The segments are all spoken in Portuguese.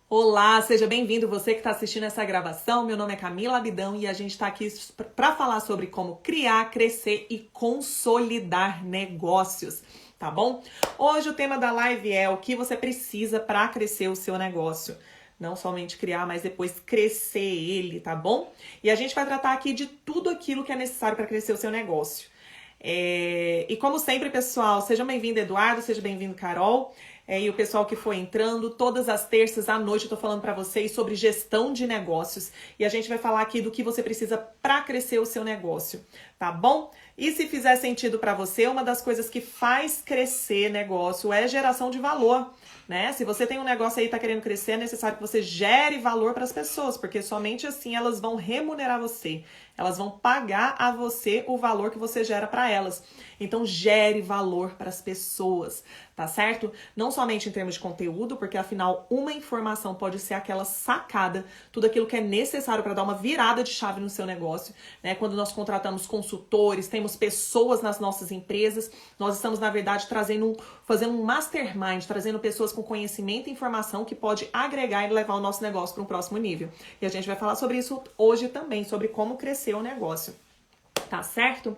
Olá, seja bem-vindo você que está assistindo essa gravação. Meu nome é Camila Abidão e a gente está aqui para falar sobre como criar, crescer e consolidar negócios, tá bom? Hoje o tema da live é o que você precisa para crescer o seu negócio. Não somente criar, mas depois crescer ele, tá bom? E a gente vai tratar aqui de tudo aquilo que é necessário para crescer o seu negócio. E como sempre, pessoal, seja bem-vindo Eduardo, seja bem-vindo Carol. E o pessoal que foi entrando, todas as terças à noite eu tô falando para vocês sobre gestão de negócios. E a gente vai falar aqui do que você precisa para crescer o seu negócio, tá bom? E se fizer sentido para você, uma das coisas que faz crescer negócio é geração de valor, né? Se você tem um negócio aí e tá querendo crescer, é necessário que você gere valor para as pessoas, porque somente assim elas vão remunerar você. Elas vão pagar a você o valor que você gera para elas. Então, gere valor para as pessoas, tá certo? Não somente em termos de conteúdo, porque afinal, uma informação pode ser aquela sacada, tudo aquilo que é necessário para dar uma virada de chave no seu negócio, né? Quando nós contratamos consultores, temos pessoas nas nossas empresas, nós estamos, na verdade, fazendo um mastermind, trazendo pessoas com conhecimento e informação que pode agregar e levar o nosso negócio para um próximo nível. E a gente vai falar sobre isso hoje também, sobre como crescer o negócio, tá certo?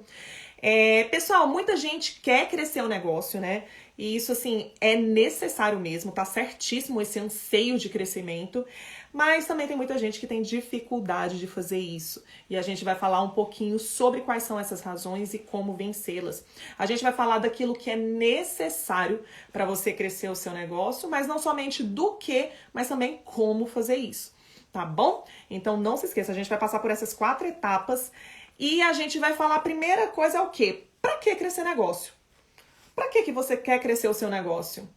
Pessoal, muita gente quer crescer o negócio, né? E isso, assim, é necessário mesmo, tá certíssimo esse anseio de crescimento, mas também tem muita gente que tem dificuldade de fazer isso. E a gente vai falar um pouquinho sobre quais são essas razões e como vencê-las. A gente vai falar daquilo que é necessário para você crescer o seu negócio, mas não somente do que, mas também como fazer isso. Tá bom? Então não se esqueça, a gente vai passar por essas 4 etapas e a gente vai falar a primeira coisa é o quê? Pra que crescer negócio? Pra que você quer crescer o seu negócio?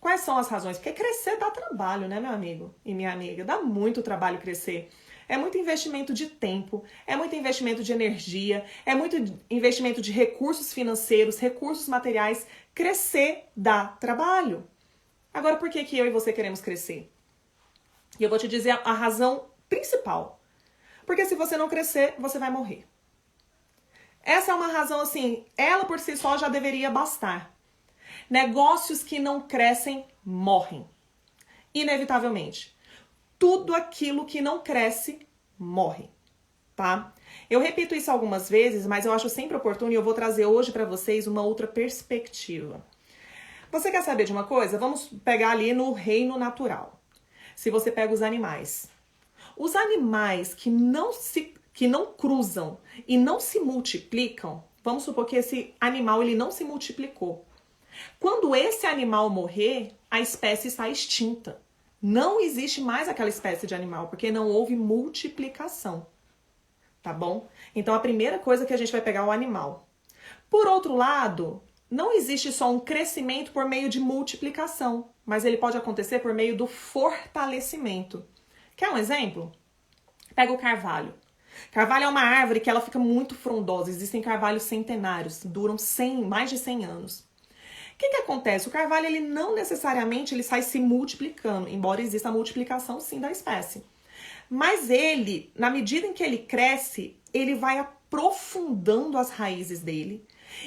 Quais são as razões? Porque crescer dá trabalho, né, meu amigo e minha amiga? Dá muito trabalho crescer. É muito investimento de tempo, é muito investimento de energia, é muito investimento de recursos financeiros, recursos materiais. Crescer dá trabalho. Agora, por que eu e você queremos crescer? E eu vou te dizer a razão principal. Porque se você não crescer, você vai morrer. Essa é uma razão, assim, ela por si só já deveria bastar. Negócios que não crescem, morrem. Inevitavelmente. Tudo aquilo que não cresce, morre. Tá? Eu repito isso algumas vezes, mas eu acho sempre oportuno e eu vou trazer hoje para vocês uma outra perspectiva. Você quer saber de uma coisa? Vamos pegar ali no reino natural. Se você pega os animais que não cruzam e não se multiplicam, vamos supor que esse animal ele não se multiplicou. Quando esse animal morrer, a espécie está extinta. Não existe mais aquela espécie de animal, porque não houve multiplicação. Tá bom? Então a primeira coisa que a gente vai pegar é o animal. Por outro lado, não existe só um crescimento por meio de multiplicação, mas ele pode acontecer por meio do fortalecimento. Quer um exemplo? Pega o carvalho. Carvalho é uma árvore que ela fica muito frondosa. Existem carvalhos centenários, duram mais de 100 anos. O que acontece? O carvalho ele não necessariamente ele sai se multiplicando, embora exista a multiplicação sim da espécie. Mas ele, na medida em que ele cresce, ele vai aprofundando as raízes dele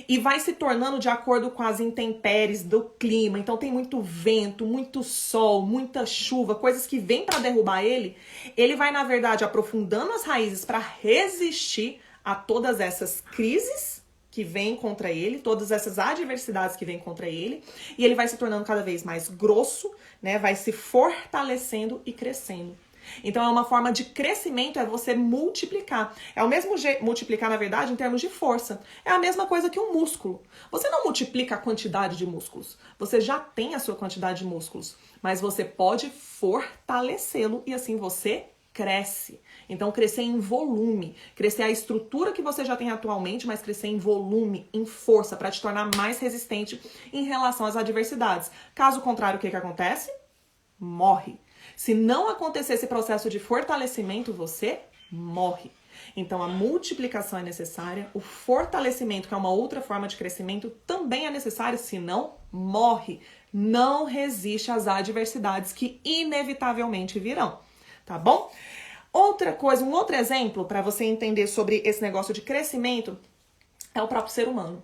e vai se tornando de acordo com as intempéries do clima. Então tem muito vento, muito sol, muita chuva, coisas que vêm para derrubar ele. Ele vai, na verdade, aprofundando as raízes para resistir a todas essas crises que vêm contra ele, todas essas adversidades que vêm contra ele, e ele vai se tornando cada vez mais grosso, né? Vai se fortalecendo e crescendo. Então é uma forma de crescimento, é você multiplicar. É o mesmo jeito, multiplicar na verdade em termos de força. É a mesma coisa que um músculo. Você não multiplica a quantidade de músculos. Você já tem a sua quantidade de músculos. Mas você pode fortalecê-lo e assim você cresce. Então crescer em volume. Crescer a estrutura que você já tem atualmente, mas crescer em volume, em força, para te tornar mais resistente em relação às adversidades. Caso contrário, o que acontece? Morre. Se não acontecer esse processo de fortalecimento, você morre. Então, a multiplicação é necessária, o fortalecimento, que é uma outra forma de crescimento, também é necessário, senão morre. Não resiste às adversidades que inevitavelmente virão, tá bom? Outra coisa, um outro exemplo para você entender sobre esse negócio de crescimento é o próprio ser humano.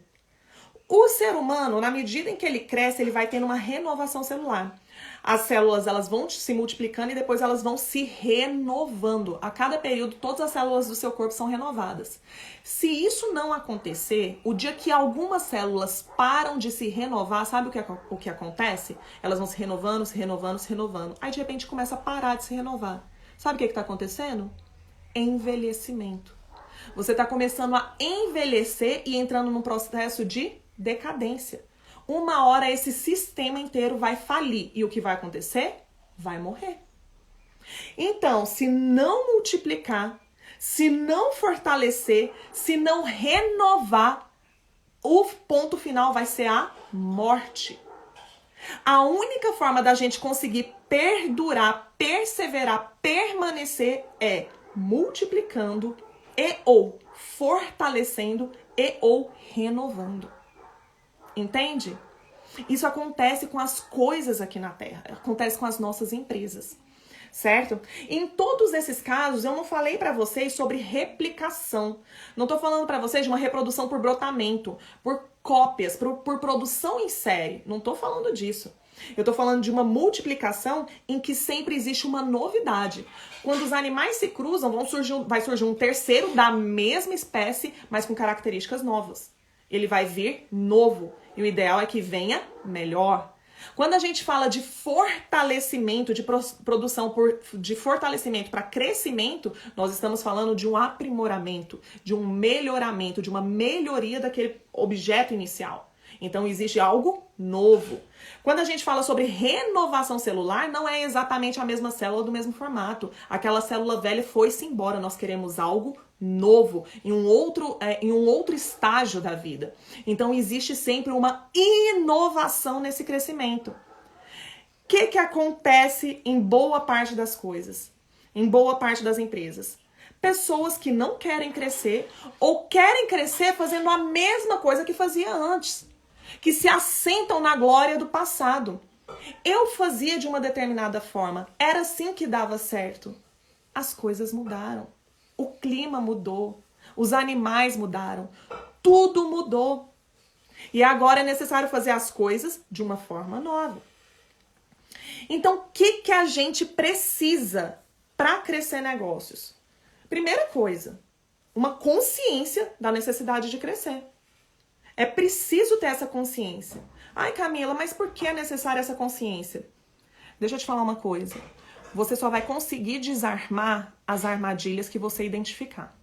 O ser humano, na medida em que ele cresce, ele vai tendo uma renovação celular. As células, elas vão se multiplicando e depois elas vão se renovando. A cada período, todas as células do seu corpo são renovadas. Se isso não acontecer, o dia que algumas células param de se renovar, sabe o que acontece? Elas vão se renovando, se renovando, se renovando. Aí, de repente, começa a parar de se renovar. Sabe o que está acontecendo? Envelhecimento. Você está começando a envelhecer e entrando num processo de decadência. Uma hora esse sistema inteiro vai falir. E o que vai acontecer? Vai morrer. Então, se não multiplicar, se não fortalecer, se não renovar, o ponto final vai ser a morte. A única forma da gente conseguir perdurar, perseverar, permanecer é multiplicando e ou fortalecendo e ou renovando. Entende? Isso acontece com as coisas aqui na Terra, acontece com as nossas empresas, certo? Em todos esses casos, eu não falei para vocês sobre replicação. Não tô falando para vocês de uma reprodução por brotamento, por cópias, por produção em série. Não tô falando disso. Eu tô falando de uma multiplicação em que sempre existe uma novidade. Quando os animais se cruzam, vai surgir um terceiro da mesma espécie, mas com características novas. Ele vai vir novo. E o ideal é que venha melhor. Quando a gente fala de fortalecimento, de produção de fortalecimento para crescimento, nós estamos falando de um aprimoramento, de um melhoramento, de uma melhoria daquele objeto inicial. Então existe algo novo. Quando a gente fala sobre renovação celular, não é exatamente a mesma célula do mesmo formato. Aquela célula velha foi-se embora. Nós queremos algo novo, em um outro estágio da vida. Então existe sempre uma inovação nesse crescimento. O que acontece em boa parte das coisas? Em boa parte das empresas? Pessoas que não querem crescer ou querem crescer fazendo a mesma coisa que fazia antes. Que se assentam na glória do passado. Eu fazia de uma determinada forma, era assim que dava certo. As coisas mudaram, o clima mudou, os animais mudaram, tudo mudou. E agora é necessário fazer as coisas de uma forma nova. Então, o que a gente precisa para crescer negócios? Primeira coisa, uma consciência da necessidade de crescer. É preciso ter essa consciência. Ai, Camila, mas por que é necessária essa consciência? Deixa eu te falar uma coisa. Você só vai conseguir desarmar as armadilhas que você identificar.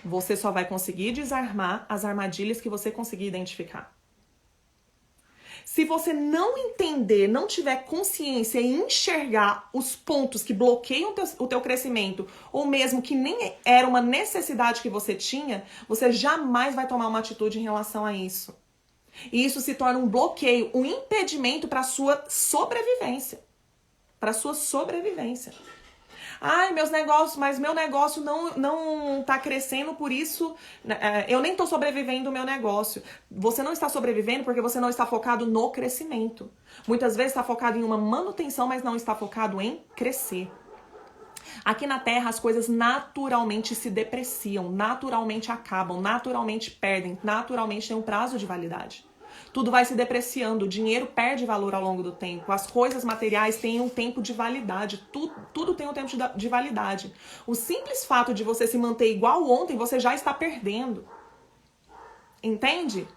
Você só vai conseguir desarmar as armadilhas que você conseguir identificar. Se você não entender, não tiver consciência e enxergar os pontos que bloqueiam o teu crescimento, ou mesmo que nem era uma necessidade que você tinha, você jamais vai tomar uma atitude em relação a isso. E isso se torna um bloqueio, um impedimento para a sua sobrevivência. Para a sua sobrevivência. Ai, mas meu negócio não tá crescendo, por isso eu nem tô sobrevivendo o meu negócio. Você não está sobrevivendo porque você não está focado no crescimento. Muitas vezes está focado em uma manutenção, mas não está focado em crescer. Aqui na Terra as coisas naturalmente se depreciam, naturalmente acabam, naturalmente perdem, naturalmente tem um prazo de validade. Tudo vai se depreciando, o dinheiro perde valor ao longo do tempo, as coisas materiais têm um tempo de validade, tudo tem um tempo de validade. O simples fato de você se manter igual ontem, você já está perdendo. Entende?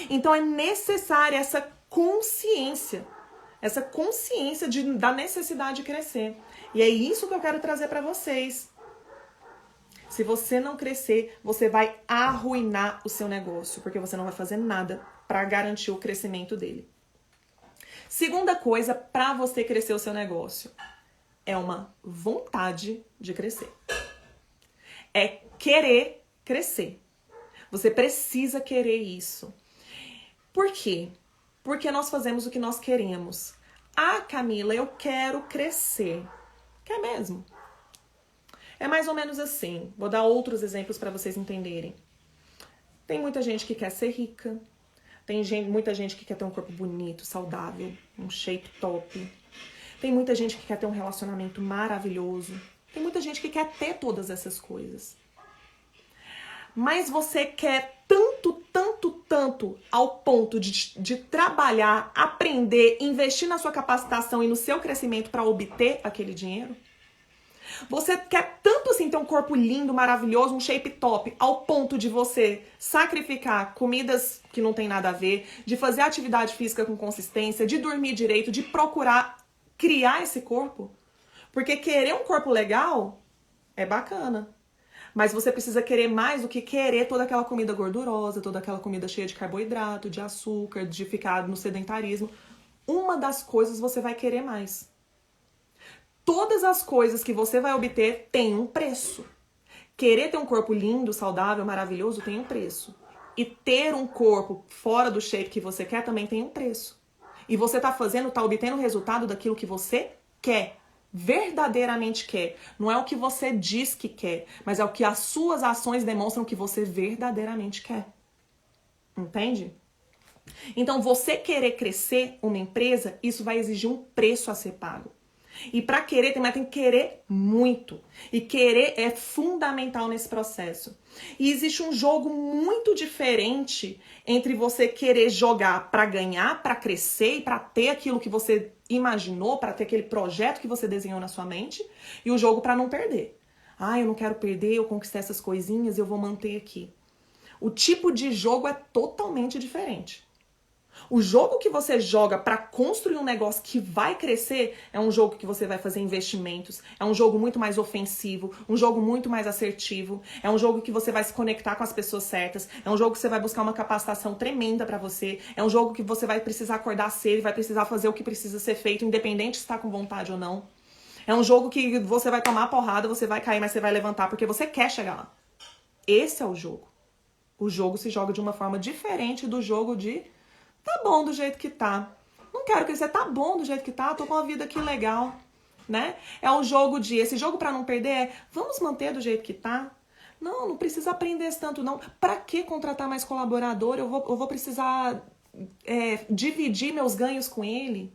Então é necessária essa consciência da necessidade de crescer. E é isso que eu quero trazer para vocês. Se você não crescer, você vai arruinar o seu negócio, porque você não vai fazer nada para garantir o crescimento dele. Segunda coisa para você crescer o seu negócio é uma vontade de crescer. É querer crescer. Você precisa querer isso. Por quê? Porque nós fazemos o que nós queremos. Ah, Camila, eu quero crescer. Quer mesmo? É mais ou menos assim. Vou dar outros exemplos para vocês entenderem. Tem muita gente que quer ser rica. Tem muita gente que quer ter um corpo bonito, saudável, um shape top. Tem muita gente que quer ter um relacionamento maravilhoso. Tem muita gente que quer ter todas essas coisas. Mas você quer tanto tanto ao ponto de trabalhar, aprender, investir na sua capacitação e no seu crescimento para obter aquele dinheiro? Você quer tanto assim ter um corpo lindo, maravilhoso, um shape top, ao ponto de você sacrificar comidas que não tem nada a ver, de fazer atividade física com consistência, de dormir direito, de procurar criar esse corpo? Porque querer um corpo legal é bacana. Mas você precisa querer mais do que querer toda aquela comida gordurosa, toda aquela comida cheia de carboidrato, de açúcar, de ficar no sedentarismo. Uma das coisas você vai querer mais. Todas as coisas que você vai obter têm um preço. Querer ter um corpo lindo, saudável, maravilhoso tem um preço. E ter um corpo fora do shape que você quer também tem um preço. E você tá obtendo o resultado daquilo que você quer. Verdadeiramente quer. Não é o que você diz que quer, mas é o que as suas ações demonstram que você verdadeiramente quer. Entende? Então, você querer crescer uma empresa, isso vai exigir um preço a ser pago. E para querer, tem que querer muito. E querer é fundamental nesse processo. E existe um jogo muito diferente entre você querer jogar para ganhar, para crescer e para ter aquilo que você imaginou, para ter aquele projeto que você desenhou na sua mente, e o jogo para não perder. Ah, eu não quero perder, eu conquistei essas coisinhas, eu vou manter aqui. O tipo de jogo é totalmente diferente. O jogo que você joga para construir um negócio que vai crescer é um jogo que você vai fazer investimentos, é um jogo muito mais ofensivo, um jogo muito mais assertivo, é um jogo que você vai se conectar com as pessoas certas, é um jogo que você vai buscar uma capacitação tremenda para você, é um jogo que você vai precisar acordar cedo e vai precisar fazer o que precisa ser feito, independente se está com vontade ou não. É um jogo que você vai tomar porrada, você vai cair, mas você vai levantar porque você quer chegar lá. Esse é o jogo. O jogo se joga de uma forma diferente do jogo de tá bom do jeito que tá. Não quero crescer, tá bom do jeito que tá, tô com uma vida aqui legal, né? É um jogo esse jogo pra não perder vamos manter do jeito que tá. Não precisa aprender esse tanto não. Pra que contratar mais colaborador? Eu vou precisar dividir meus ganhos com ele?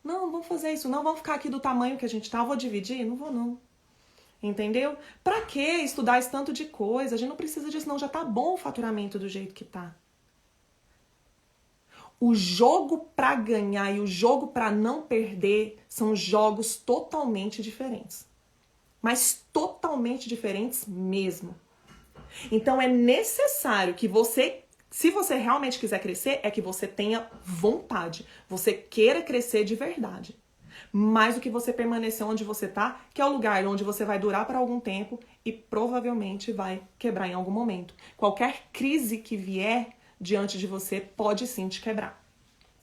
Não vamos fazer isso não, vamos ficar aqui do tamanho que a gente tá, eu vou dividir? Não vou não. Entendeu? Pra que estudar esse tanto de coisa? A gente não precisa disso não, já tá bom o faturamento do jeito que tá. O jogo para ganhar e o jogo para não perder são jogos totalmente diferentes. Mas totalmente diferentes mesmo. Então é necessário que você, se você realmente quiser crescer, é que você tenha vontade. Você queira crescer de verdade. Mais do que você permanecer onde você tá, que é o lugar onde você vai durar por algum tempo e provavelmente vai quebrar em algum momento. Qualquer crise que vier diante de você pode sim te quebrar.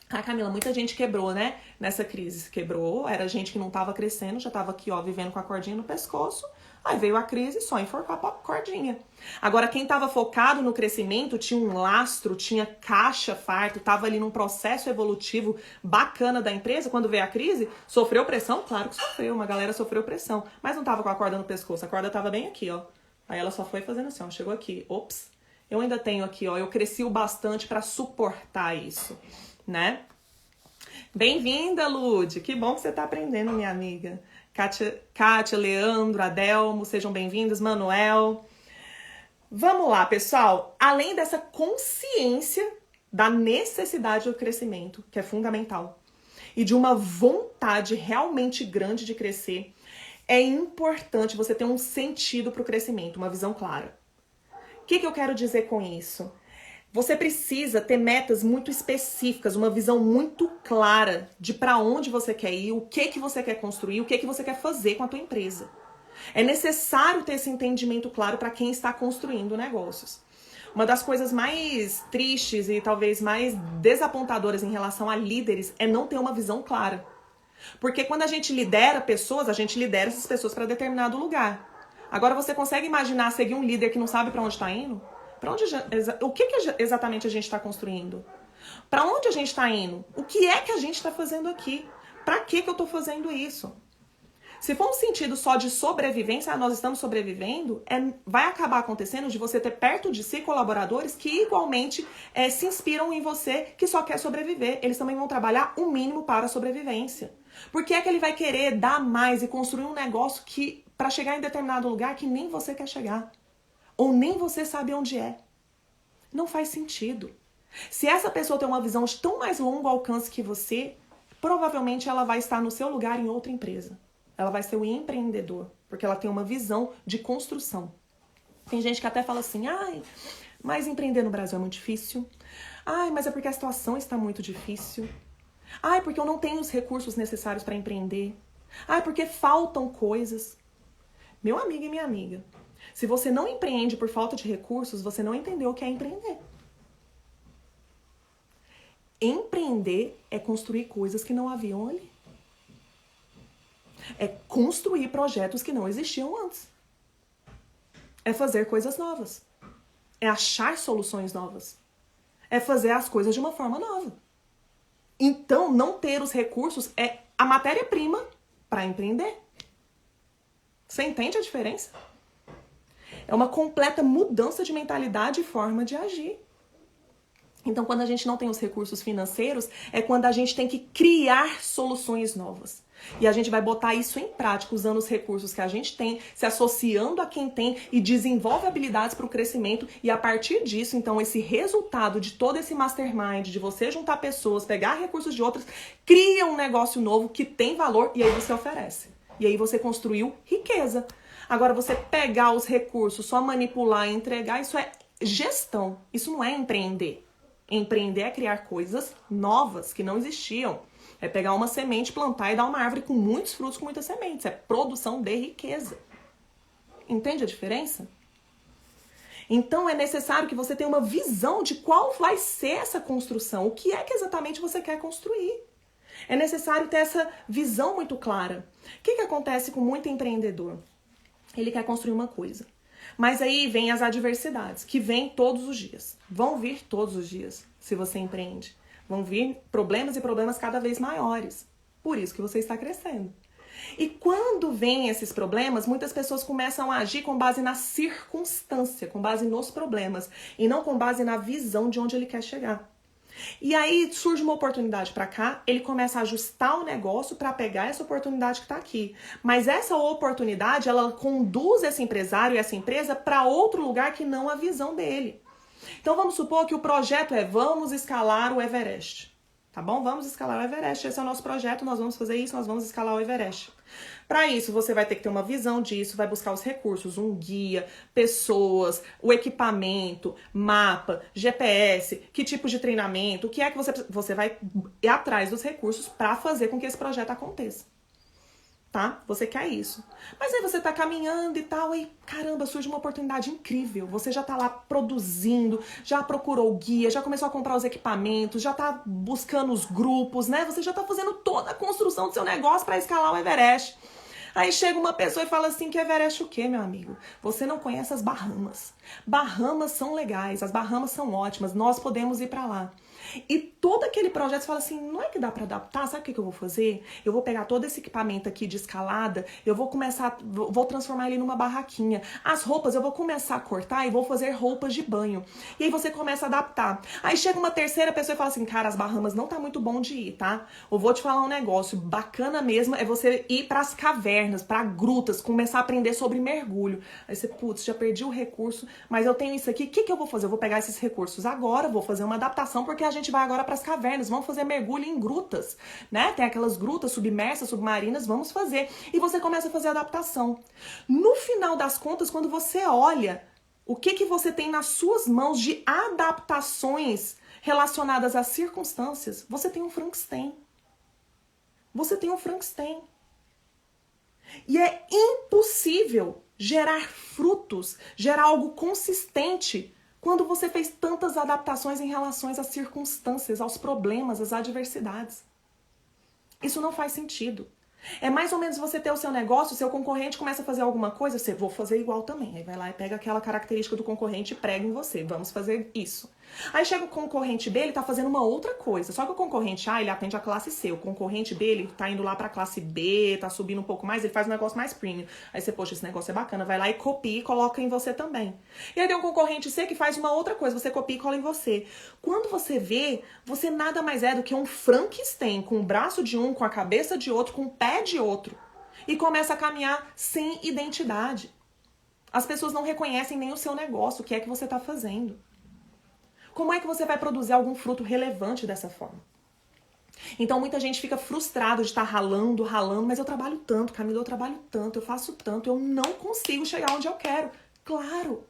Ah, Camila, muita gente quebrou, né? Nessa crise. Quebrou, era gente que não tava crescendo, já tava aqui, ó, vivendo com a cordinha no pescoço. Aí veio a crise, só enforcou a cordinha. Agora, quem tava focado no crescimento, tinha um lastro, tinha caixa farto, tava ali num processo evolutivo bacana da empresa, quando veio a crise, sofreu pressão? Claro que sofreu, uma galera sofreu pressão. Mas não tava com a corda no pescoço, a corda tava bem aqui, ó. Aí ela só foi fazendo assim, ó, chegou aqui. Ops, eu ainda tenho aqui, ó, eu cresci o bastante pra suportar isso, né? Bem-vinda, Lude! Que bom que você tá aprendendo, minha amiga. Kátia, Leandro, Adelmo, sejam bem-vindos, Manuel. Vamos lá, pessoal. Além dessa consciência da necessidade do crescimento, que é fundamental, e de uma vontade realmente grande de crescer, é importante você ter um sentido para o crescimento, uma visão clara. O que eu quero dizer com isso? Você precisa ter metas muito específicas, uma visão muito clara de para onde você quer ir, o que você quer construir, o que você quer fazer com a tua empresa. É necessário ter esse entendimento claro para quem está construindo negócios. Uma das coisas mais tristes e talvez mais desapontadoras em relação a líderes é não ter uma visão clara. Porque quando a gente lidera pessoas, a gente lidera essas pessoas para determinado lugar. Agora você consegue imaginar seguir um líder que não sabe para onde está indo? O que exatamente a gente está construindo? Para onde a gente está indo? O que é que a gente está fazendo aqui? Para que eu estou fazendo isso? Se for um sentido só de sobrevivência, nós estamos sobrevivendo, vai acabar acontecendo de você ter perto de si colaboradores que igualmente se inspiram em você, que só quer sobreviver. Eles também vão trabalhar o mínimo para a sobrevivência. Por que é que ele vai querer dar mais e construir um negócio que para chegar em determinado lugar que nem você quer chegar? Ou nem você sabe onde é. Não faz sentido. Se essa pessoa tem uma visão de tão mais longo alcance que você, provavelmente ela vai estar no seu lugar em outra empresa. Ela vai ser um empreendedor, porque ela tem uma visão de construção. Tem gente que até fala assim, ai, mas empreender no Brasil é muito difícil. Ai, mas é porque a situação está muito difícil. Ai, porque eu não tenho os recursos necessários para empreender. Ai, porque faltam coisas. Meu amigo e minha amiga, se você não empreende por falta de recursos, você não entendeu o que é empreender. Empreender é construir coisas que não haviam ali. É construir projetos que não existiam antes. É fazer coisas novas. É achar soluções novas. É fazer as coisas de uma forma nova. Então, não ter os recursos é a matéria-prima para empreender. Você entende a diferença? É uma completa mudança de mentalidade e forma de agir. Então, quando a gente não tem os recursos financeiros, é quando a gente tem que criar soluções novas. E a gente vai botar isso em prática, usando os recursos que a gente tem, se associando a quem tem e desenvolve habilidades para o crescimento. E a partir disso, então, esse resultado de todo esse mastermind, de você juntar pessoas, pegar recursos de outras, cria um negócio novo que tem valor e aí você oferece. E aí você construiu riqueza. Agora, você pegar os recursos, só manipular e entregar, isso é gestão. Isso não é empreender. Empreender é criar coisas novas que não existiam. É pegar uma semente, plantar e dar uma árvore com muitos frutos, com muitas sementes. É produção de riqueza. Entende a diferença? Então é necessário que você tenha uma visão de qual vai ser essa construção. O que é que exatamente você quer construir? É necessário ter essa visão muito clara. O que acontece com muito empreendedor? Ele quer construir uma coisa. Mas aí vem as adversidades, que vêm todos os dias. Vão vir todos os dias, se você empreende. Vão vir problemas e problemas cada vez maiores. Por isso que você está crescendo. E quando vêm esses problemas, muitas pessoas começam a agir com base na circunstância, com base nos problemas, e não com base na visão de onde ele quer chegar. E aí surge uma oportunidade para cá, ele começa a ajustar o negócio para pegar essa oportunidade que está aqui. Mas essa oportunidade, ela conduz esse empresário e essa empresa para outro lugar que não a visão dele. Então vamos supor que o projeto é vamos escalar o Everest. Tá bom? Vamos escalar o Everest. Esse é o nosso projeto, nós vamos fazer isso, nós vamos escalar o Everest. Para isso, você vai ter que ter uma visão disso, vai buscar os recursos, um guia, pessoas, o equipamento, mapa, GPS, que tipo de treinamento, o que é que você vai ir atrás dos recursos para fazer com que esse projeto aconteça. Tá? Você quer isso. Mas aí você tá caminhando e tal, e caramba, surge uma oportunidade incrível. Você já tá lá produzindo, já procurou o guia, já começou a comprar os equipamentos, já tá buscando os grupos, né? Você já tá fazendo toda a construção do seu negócio para escalar o Everest. Aí chega uma pessoa e fala assim, que Everest o quê, meu amigo? Você não conhece as Bahamas. Bahamas são legais, as Bahamas são ótimas, nós podemos ir para lá. E todo aquele projeto, você fala assim, não é que dá para adaptar? Sabe o que eu vou fazer? Eu vou pegar todo esse equipamento aqui de escalada, eu vou vou transformar ele numa barraquinha. As roupas eu vou começar a cortar e vou fazer roupas de banho. E aí você começa a adaptar. Aí chega uma terceira pessoa e fala assim, cara, as Bahamas não tá muito bom de ir, tá? Eu vou te falar um negócio bacana mesmo, é você ir pras cavernas, pra grutas, começar a aprender sobre mergulho. Aí você, putz, já perdi o recurso, mas eu tenho isso aqui, o que eu vou fazer? Eu vou pegar esses recursos agora, vou fazer uma adaptação, porque a gente vai agora para as cavernas, vamos fazer mergulho em grutas, né? Tem aquelas grutas submersas, submarinas, vamos fazer. E você começa a fazer a adaptação. No final das contas, quando você olha o que você tem nas suas mãos de adaptações relacionadas às circunstâncias, você tem um Frankenstein. Você tem um Frankenstein. E é impossível gerar frutos, gerar algo consistente quando você fez tantas adaptações em relação às circunstâncias, aos problemas, às adversidades. Isso não faz sentido. É mais ou menos você ter o seu negócio, o seu concorrente começa a fazer alguma coisa, você, vou fazer igual também. Aí vai lá e pega aquela característica do concorrente e prega em você. Vamos fazer isso. Aí chega o concorrente B, ele tá fazendo uma outra coisa. Só que o concorrente A, ele atende a classe C. O concorrente B, ele tá indo lá pra classe B, tá subindo um pouco mais, ele faz um negócio mais premium. Aí você, poxa, esse negócio é bacana. Vai lá e copia e coloca em você também. E aí tem um concorrente C que faz uma outra coisa. Você copia e cola em você. Quando você vê, você nada mais é do que um Frankenstein, com o braço de um, com a cabeça de outro, com o pé de outro. E começa a caminhar sem identidade. As pessoas não reconhecem nem o seu negócio, o que é que você tá fazendo. Como é que você vai produzir algum fruto relevante dessa forma? Então muita gente fica frustrado de estar ralando, mas eu trabalho tanto, Camila, eu trabalho tanto, eu faço tanto, eu não consigo chegar onde eu quero. Claro!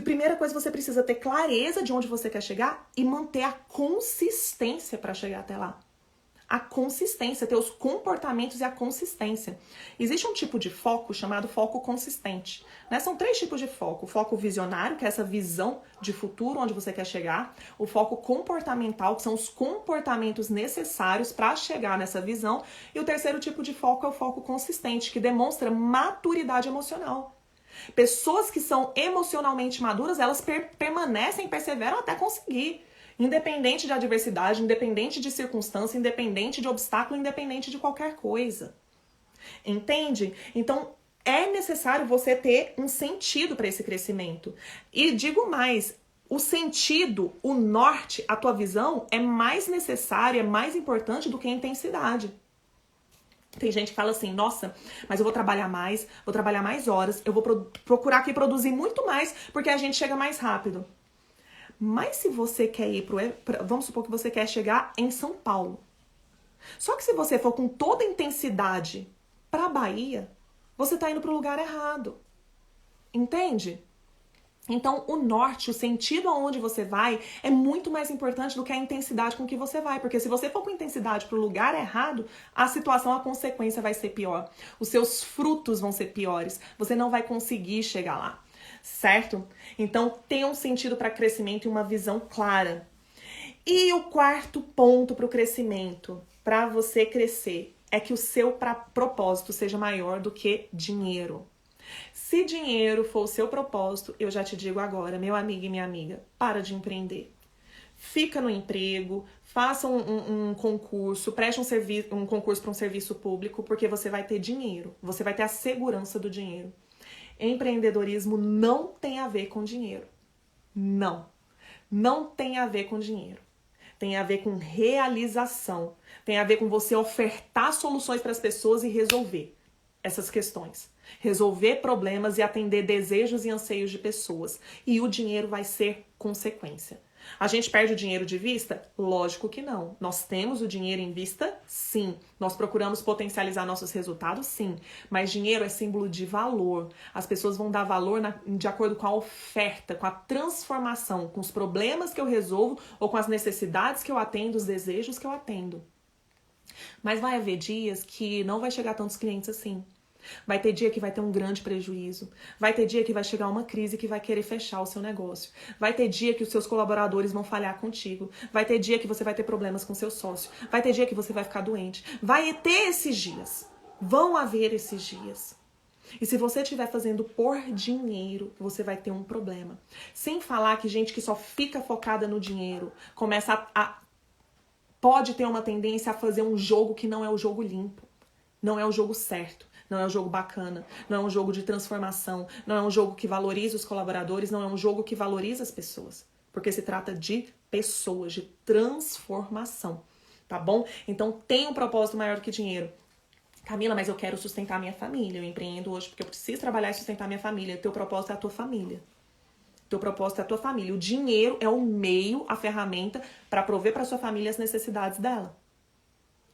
Primeira coisa, você precisa ter clareza de onde você quer chegar e manter a consistência para chegar até lá. A consistência, ter os comportamentos e a consistência. Existe um tipo de foco chamado foco consistente, né? São 3 tipos de foco. O foco visionário, que é essa visão de futuro, onde você quer chegar. O foco comportamental, que são os comportamentos necessários para chegar nessa visão. E o terceiro tipo de foco é o foco consistente, que demonstra maturidade emocional. Pessoas que são emocionalmente maduras, elas permanecem, perseveram até conseguir. Independente de adversidade, independente de circunstância, independente de obstáculo, independente de qualquer coisa. Entende? Então, é necessário você ter um sentido para esse crescimento. E digo mais, o sentido, o norte, a tua visão é mais necessária, é mais importante do que a intensidade. Tem gente que fala assim, nossa, mas eu vou trabalhar mais horas, eu vou procurar aqui produzir muito mais, porque a gente chega mais rápido. Mas se você quer ir vamos supor que você quer chegar em São Paulo. Só que se você for com toda a intensidade para a Bahia, você tá indo para o lugar errado. Entende? Então, o norte, o sentido aonde você vai, é muito mais importante do que a intensidade com que você vai. Porque se você for com intensidade para o lugar errado, a situação, a consequência vai ser pior. Os seus frutos vão ser piores. Você não vai conseguir chegar lá. Certo? Então, tenha um sentido para crescimento e uma visão clara. E o quarto ponto para o crescimento, para você crescer, é que o seu propósito seja maior do que dinheiro. Se dinheiro for o seu propósito, eu já te digo agora, meu amigo e minha amiga, para de empreender. Fica no emprego, faça um concurso, preste um concurso para um serviço público, porque você vai ter dinheiro, você vai ter a segurança do dinheiro. Empreendedorismo não tem a ver com dinheiro. Não. Não tem a ver com dinheiro. Tem a ver com realização. Tem a ver com você ofertar soluções para as pessoas e resolver essas questões. Resolver problemas e atender desejos e anseios de pessoas. E o dinheiro vai ser consequência. A gente perde o dinheiro de vista? Lógico que não. Nós temos o dinheiro em vista? Sim. Nós procuramos potencializar nossos resultados? Sim. Mas dinheiro é símbolo de valor. As pessoas vão dar valor de acordo com a oferta, com a transformação, com os problemas que eu resolvo ou com as necessidades que eu atendo, os desejos que eu atendo. Mas vai haver dias que não vai chegar tantos clientes assim. Vai ter dia que vai ter um grande prejuízo. Vai ter dia que vai chegar uma crise que vai querer fechar o seu negócio. Vai ter dia que os seus colaboradores vão falhar contigo. Vai ter dia que você vai ter problemas com seu sócio. Vai ter dia que você vai ficar doente. Vai ter esses dias. Vão haver esses dias. E se você estiver fazendo por dinheiro, você vai ter um problema. Sem falar que gente que só fica focada no dinheiro começa pode ter uma tendência a fazer um jogo que não é o jogo limpo. Não é o jogo certo. Não é um jogo bacana, não é um jogo de transformação, não é um jogo que valoriza os colaboradores, não é um jogo que valoriza as pessoas. Porque se trata de pessoas, de transformação, tá bom? Então tem um propósito maior do que dinheiro. Camila, mas eu quero sustentar minha família, eu empreendo hoje porque eu preciso trabalhar e sustentar minha família. Teu propósito é a tua família. Teu propósito é a tua família. O dinheiro é o meio, a ferramenta para prover para sua família as necessidades dela.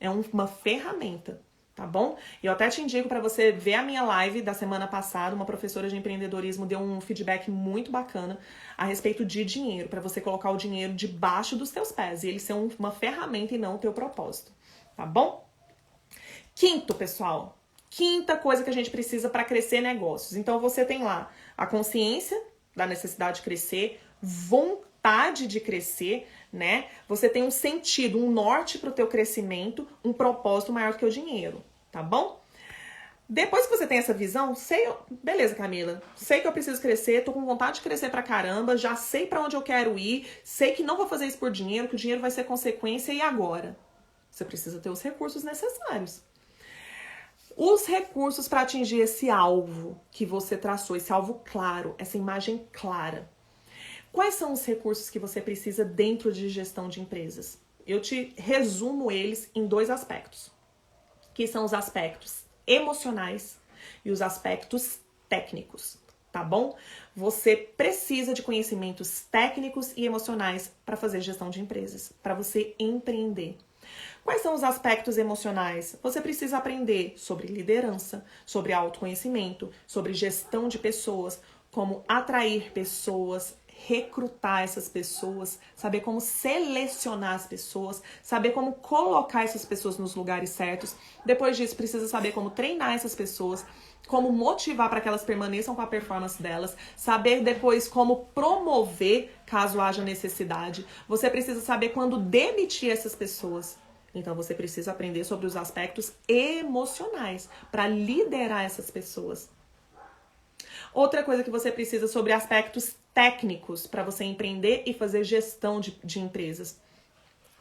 É uma ferramenta. Tá bom? E eu até te indico para você ver a minha live da semana passada. Uma professora de empreendedorismo deu um feedback muito bacana a respeito de dinheiro, para você colocar o dinheiro debaixo dos teus pés e ele ser uma ferramenta e não o teu propósito. Tá bom? Quinto, pessoal. Quinta coisa que a gente precisa para crescer negócios. Então você tem lá a consciência da necessidade de crescer, vontade de crescer, né? Você tem um sentido, um norte para o teu crescimento, um propósito maior do que o dinheiro, tá bom? Depois que você tem essa visão, beleza, Camila, sei que eu preciso crescer, tô com vontade de crescer pra caramba, já sei pra onde eu quero ir, sei que não vou fazer isso por dinheiro, que o dinheiro vai ser consequência, e agora? Você precisa ter os recursos necessários. Os recursos para atingir esse alvo que você traçou, esse alvo claro, essa imagem clara. Quais são os recursos que você precisa dentro de gestão de empresas? Eu te resumo eles em 2 aspectos, que são os aspectos emocionais e os aspectos técnicos, tá bom? Você precisa de conhecimentos técnicos e emocionais para fazer gestão de empresas, para você empreender. Quais são os aspectos emocionais? Você precisa aprender sobre liderança, sobre autoconhecimento, sobre gestão de pessoas, como atrair pessoas, recrutar essas pessoas, saber como selecionar as pessoas, saber como colocar essas pessoas nos lugares certos. Depois disso, precisa saber como treinar essas pessoas, como motivar para que elas permaneçam com a performance delas, saber depois como promover caso haja necessidade. Você precisa saber quando demitir essas pessoas. Então você precisa aprender sobre os aspectos emocionais para liderar essas pessoas. Outra coisa que você precisa sobre aspectos técnicos para você empreender e fazer gestão de empresas.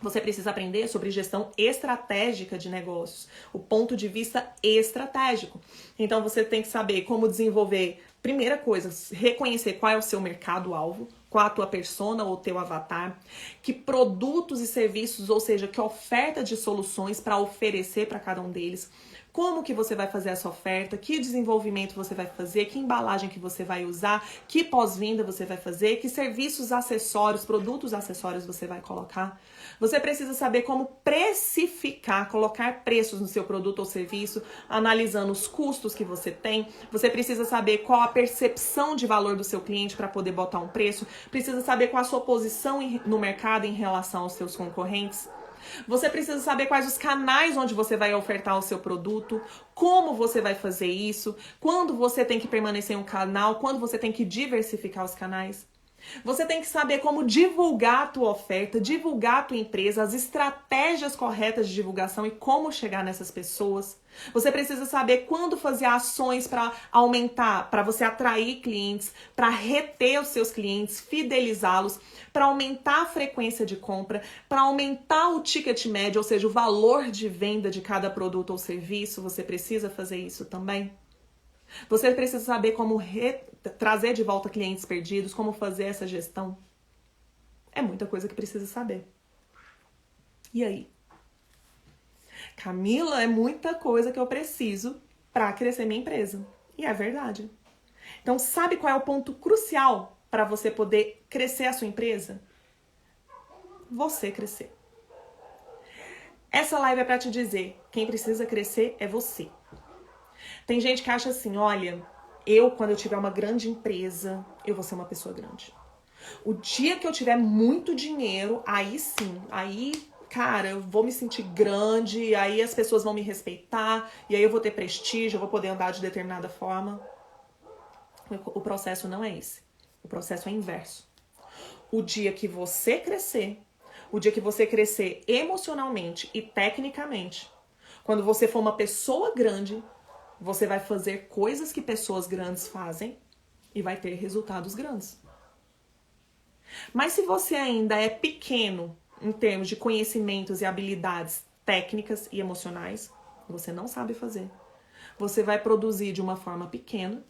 Você precisa aprender sobre gestão estratégica de negócios, o ponto de vista estratégico. Então você tem que saber como desenvolver, primeira coisa, reconhecer qual é o seu mercado-alvo, qual a tua persona ou teu avatar, que produtos e serviços, ou seja, que oferta de soluções para oferecer para cada um deles. Como que você vai fazer essa oferta, que desenvolvimento você vai fazer, que embalagem que você vai usar, que pós-venda você vai fazer, que serviços acessórios, produtos acessórios você vai colocar. Você precisa saber como precificar, colocar preços no seu produto ou serviço, analisando os custos que você tem. Você precisa saber qual a percepção de valor do seu cliente para poder botar um preço. Precisa saber qual a sua posição no mercado em relação aos seus concorrentes. Você precisa saber quais os canais onde você vai ofertar o seu produto, como você vai fazer isso, quando você tem que permanecer em um canal, quando você tem que diversificar os canais. Você tem que saber como divulgar a tua oferta, divulgar a tua empresa, as estratégias corretas de divulgação e como chegar nessas pessoas. Você precisa saber quando fazer ações para aumentar, para você atrair clientes, para reter os seus clientes, fidelizá-los, para aumentar a frequência de compra, para aumentar o ticket médio, ou seja, o valor de venda de cada produto ou serviço. Você precisa fazer isso também. Você precisa saber como trazer de volta clientes perdidos, como fazer essa gestão. É muita coisa que precisa saber. E aí? Camila, é muita coisa que eu preciso para crescer minha empresa. E é verdade. Então, sabe qual é o ponto crucial para você poder crescer a sua empresa? Você crescer. Essa live é para te dizer, quem precisa crescer é você. Tem gente que acha assim, olha, quando eu tiver uma grande empresa, eu vou ser uma pessoa grande. O dia que eu tiver muito dinheiro, aí sim, aí, cara, eu vou me sentir grande, aí as pessoas vão me respeitar, e aí eu vou ter prestígio, eu vou poder andar de determinada forma. O processo não é esse. O processo é inverso. O dia que você crescer, o dia que você crescer emocionalmente e tecnicamente, quando você for uma pessoa grande, você vai fazer coisas que pessoas grandes fazem e vai ter resultados grandes. Mas se você ainda é pequeno em termos de conhecimentos e habilidades técnicas e emocionais, você não sabe fazer. Você vai produzir de uma forma pequena,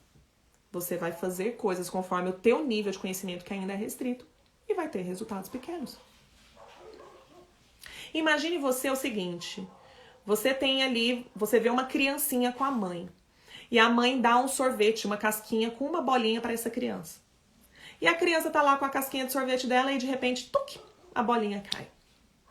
você vai fazer coisas conforme o teu nível de conhecimento que ainda é restrito e vai ter resultados pequenos. Imagine você o seguinte, você vê uma criancinha com a mãe. E a mãe dá um sorvete, uma casquinha com uma bolinha para essa criança. E a criança tá lá com a casquinha de sorvete dela e de repente, tuc, a bolinha cai.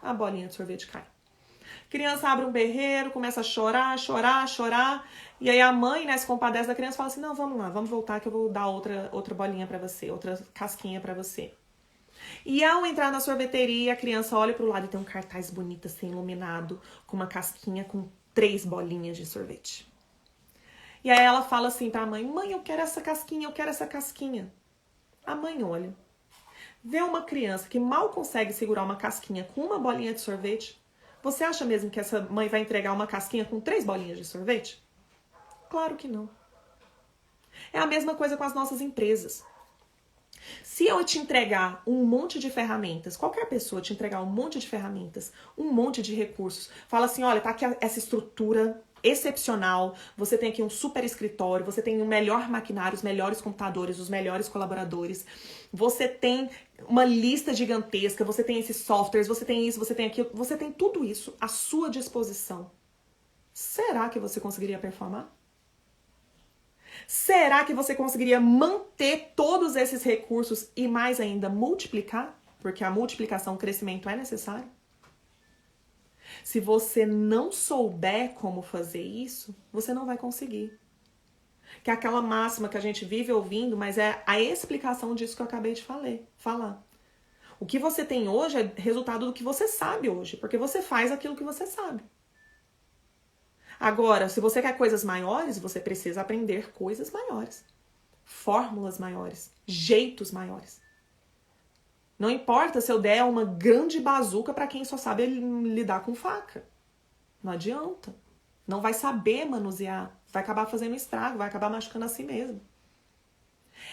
A bolinha de sorvete cai. A criança abre um berreiro, começa a chorar. E aí a mãe, né, se compadece da criança e fala assim, não, vamos lá, vamos voltar que eu vou dar outra bolinha para você, outra casquinha para você. E ao entrar na sorveteria, a criança olha pro lado e tem um cartaz bonito assim, iluminado, com uma casquinha com 3 bolinhas de sorvete. E aí ela fala assim pra mãe, mãe, eu quero essa casquinha, eu quero essa casquinha. A mãe olha, vê uma criança que mal consegue segurar uma casquinha com uma bolinha de sorvete. Você acha mesmo que essa mãe vai entregar uma casquinha com 3 bolinhas de sorvete? Claro que não. É a mesma coisa com as nossas empresas. Se eu te entregar um monte de ferramentas, qualquer pessoa te entregar um monte de ferramentas, um monte de recursos, fala assim, olha, tá aqui essa estrutura excepcional, você tem aqui um super escritório, você tem o melhor maquinário, os melhores computadores, os melhores colaboradores, você tem uma lista gigantesca, você tem esses softwares, você tem isso, você tem aquilo, você tem tudo isso à sua disposição. Será que você conseguiria performar? Será que você conseguiria manter todos esses recursos e mais ainda multiplicar? Porque a multiplicação, o crescimento é necessário. Se você não souber como fazer isso, você não vai conseguir. Que é aquela máxima que a gente vive ouvindo, mas é a explicação disso que eu acabei de falar. O que você tem hoje é resultado do que você sabe hoje, porque você faz aquilo que você sabe. Agora, se você quer coisas maiores, você precisa aprender coisas maiores, fórmulas maiores, jeitos maiores. Não importa se eu der uma grande bazuca para quem só sabe lidar com faca. Não adianta. Não vai saber manusear. Vai acabar fazendo estrago, vai acabar machucando a si mesmo.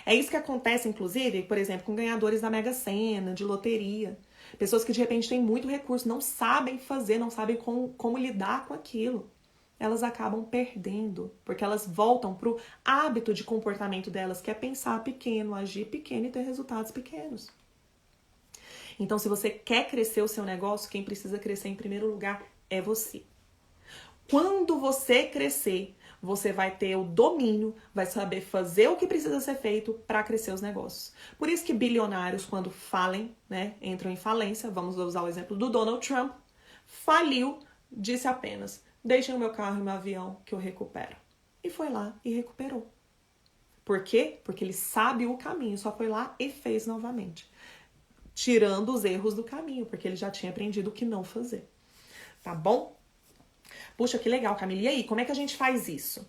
É isso que acontece, inclusive, por exemplo, com ganhadores da Mega Sena, de loteria. Pessoas que de repente têm muito recurso, não sabem fazer, não sabem como lidar com aquilo. Elas acabam perdendo, porque elas voltam para o hábito de comportamento delas, que é pensar pequeno, agir pequeno e ter resultados pequenos. Então, se você quer crescer o seu negócio, quem precisa crescer em primeiro lugar é você. Quando você crescer, você vai ter o domínio, vai saber fazer o que precisa ser feito para crescer os negócios. Por isso que bilionários, quando falem, né, entram em falência, vamos usar o exemplo do Donald Trump, faliu, disse apenas: deixem o meu carro e o meu avião que eu recupero. E foi lá e recuperou. Por quê? Porque ele sabe o caminho, só foi lá e fez novamente. Tirando os erros do caminho, porque ele já tinha aprendido o que não fazer. Tá bom? Puxa, que legal, Camila. E aí, como é que a gente faz isso?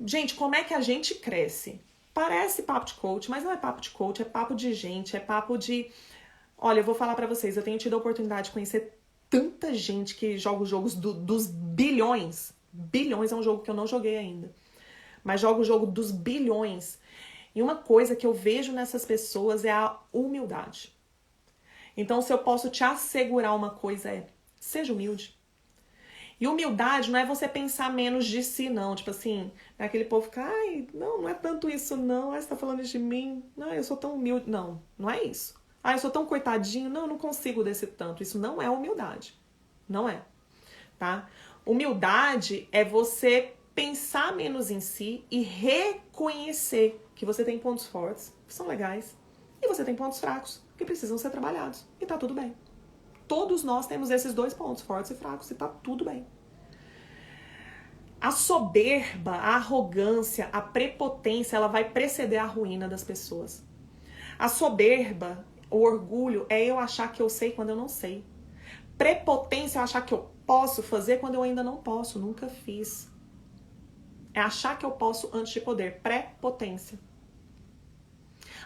Gente, como é que a gente cresce? Parece papo de coach, mas não é papo de coach, é papo de gente, é papo de... Olha, eu vou falar pra vocês, eu tenho tido a oportunidade de conhecer tanta gente que joga os jogos dos bilhões. Bilhões é um jogo que eu não joguei ainda. Mas joga o jogo dos bilhões. E uma coisa que eu vejo nessas pessoas é a humildade. Então, se eu posso te assegurar uma coisa é, seja humilde. E humildade não é você pensar menos de si, não. Tipo assim, é aquele povo que, ai, não é tanto isso, não. Ai, você tá falando de mim. Não, eu sou tão humilde. Não, não é isso. Ai, eu sou tão coitadinho. Não, eu não consigo desse tanto. Isso não é humildade. Não é, tá? Humildade é você pensar menos em si e reconhecer que você tem pontos fortes, que são legais, e você tem pontos fracos, que precisam ser trabalhados. E tá tudo bem. Todos nós temos esses dois pontos, fortes e fracos, e tá tudo bem. A soberba, a arrogância, a prepotência, ela vai preceder a ruína das pessoas. A soberba, o orgulho, é eu achar que eu sei quando eu não sei. Prepotência é achar que eu posso fazer quando eu ainda não posso, nunca fiz. É achar que eu posso antes de poder. Prepotência.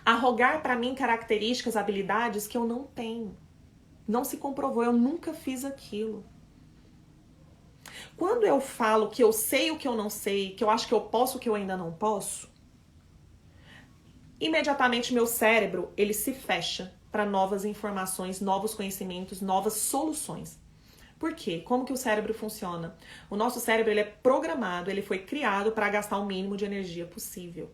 Arrogar para mim características, habilidades que eu não tenho. Não se comprovou, eu nunca fiz aquilo. Quando eu falo que eu sei o que eu não sei, que eu acho que eu posso o que eu ainda não posso, imediatamente meu cérebro, ele se fecha para novas informações, novos conhecimentos, novas soluções. Por quê? Como que o cérebro funciona? O nosso cérebro, ele é programado, ele foi criado para gastar o mínimo de energia possível.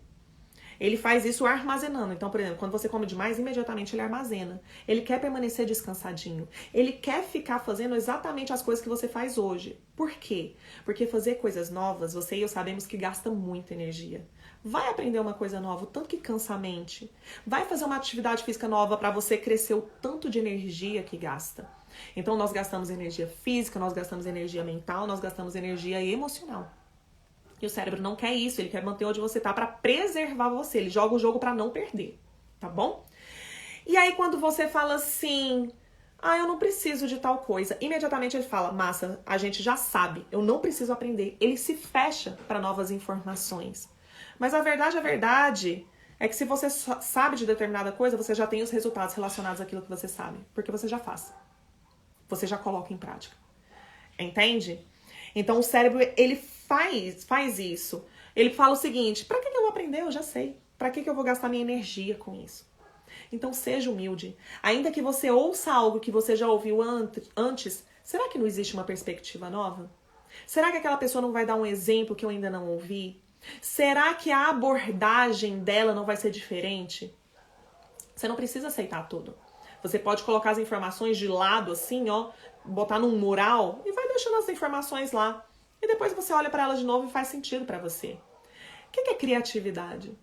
Ele faz isso armazenando. Então, por exemplo, quando você come demais, imediatamente ele armazena. Ele quer permanecer descansadinho. Ele quer ficar fazendo exatamente as coisas que você faz hoje. Por quê? Porque fazer coisas novas, você e eu sabemos que gasta muita energia. Vai aprender uma coisa nova, o tanto que cansa a mente. Vai fazer uma atividade física nova para você crescer o tanto de energia que gasta. Então, nós gastamos energia física, nós gastamos energia mental, nós gastamos energia emocional. E o cérebro não quer isso, ele quer manter onde você tá para preservar você. Ele joga o jogo para não perder, tá bom? E aí quando você fala assim, eu não preciso de tal coisa, imediatamente ele fala, massa, a gente já sabe, eu não preciso aprender. Ele se fecha para novas informações. Mas a verdade é que se você sabe de determinada coisa, você já tem os resultados relacionados àquilo que você sabe, porque você já faz. Você já coloca em prática. Entende? Então o cérebro, ele faz isso. Ele fala o seguinte, pra que eu vou aprender? Eu já sei. Pra que eu vou gastar minha energia com isso? Então seja humilde. Ainda que você ouça algo que você já ouviu antes, será que não existe uma perspectiva nova? Será que aquela pessoa não vai dar um exemplo que eu ainda não ouvi? Será que a abordagem dela não vai ser diferente? Você não precisa aceitar tudo. Você pode colocar as informações de lado, assim, ó, botar num mural e vai deixando as informações lá. E depois você olha para elas de novo e faz sentido para você. que é criatividade?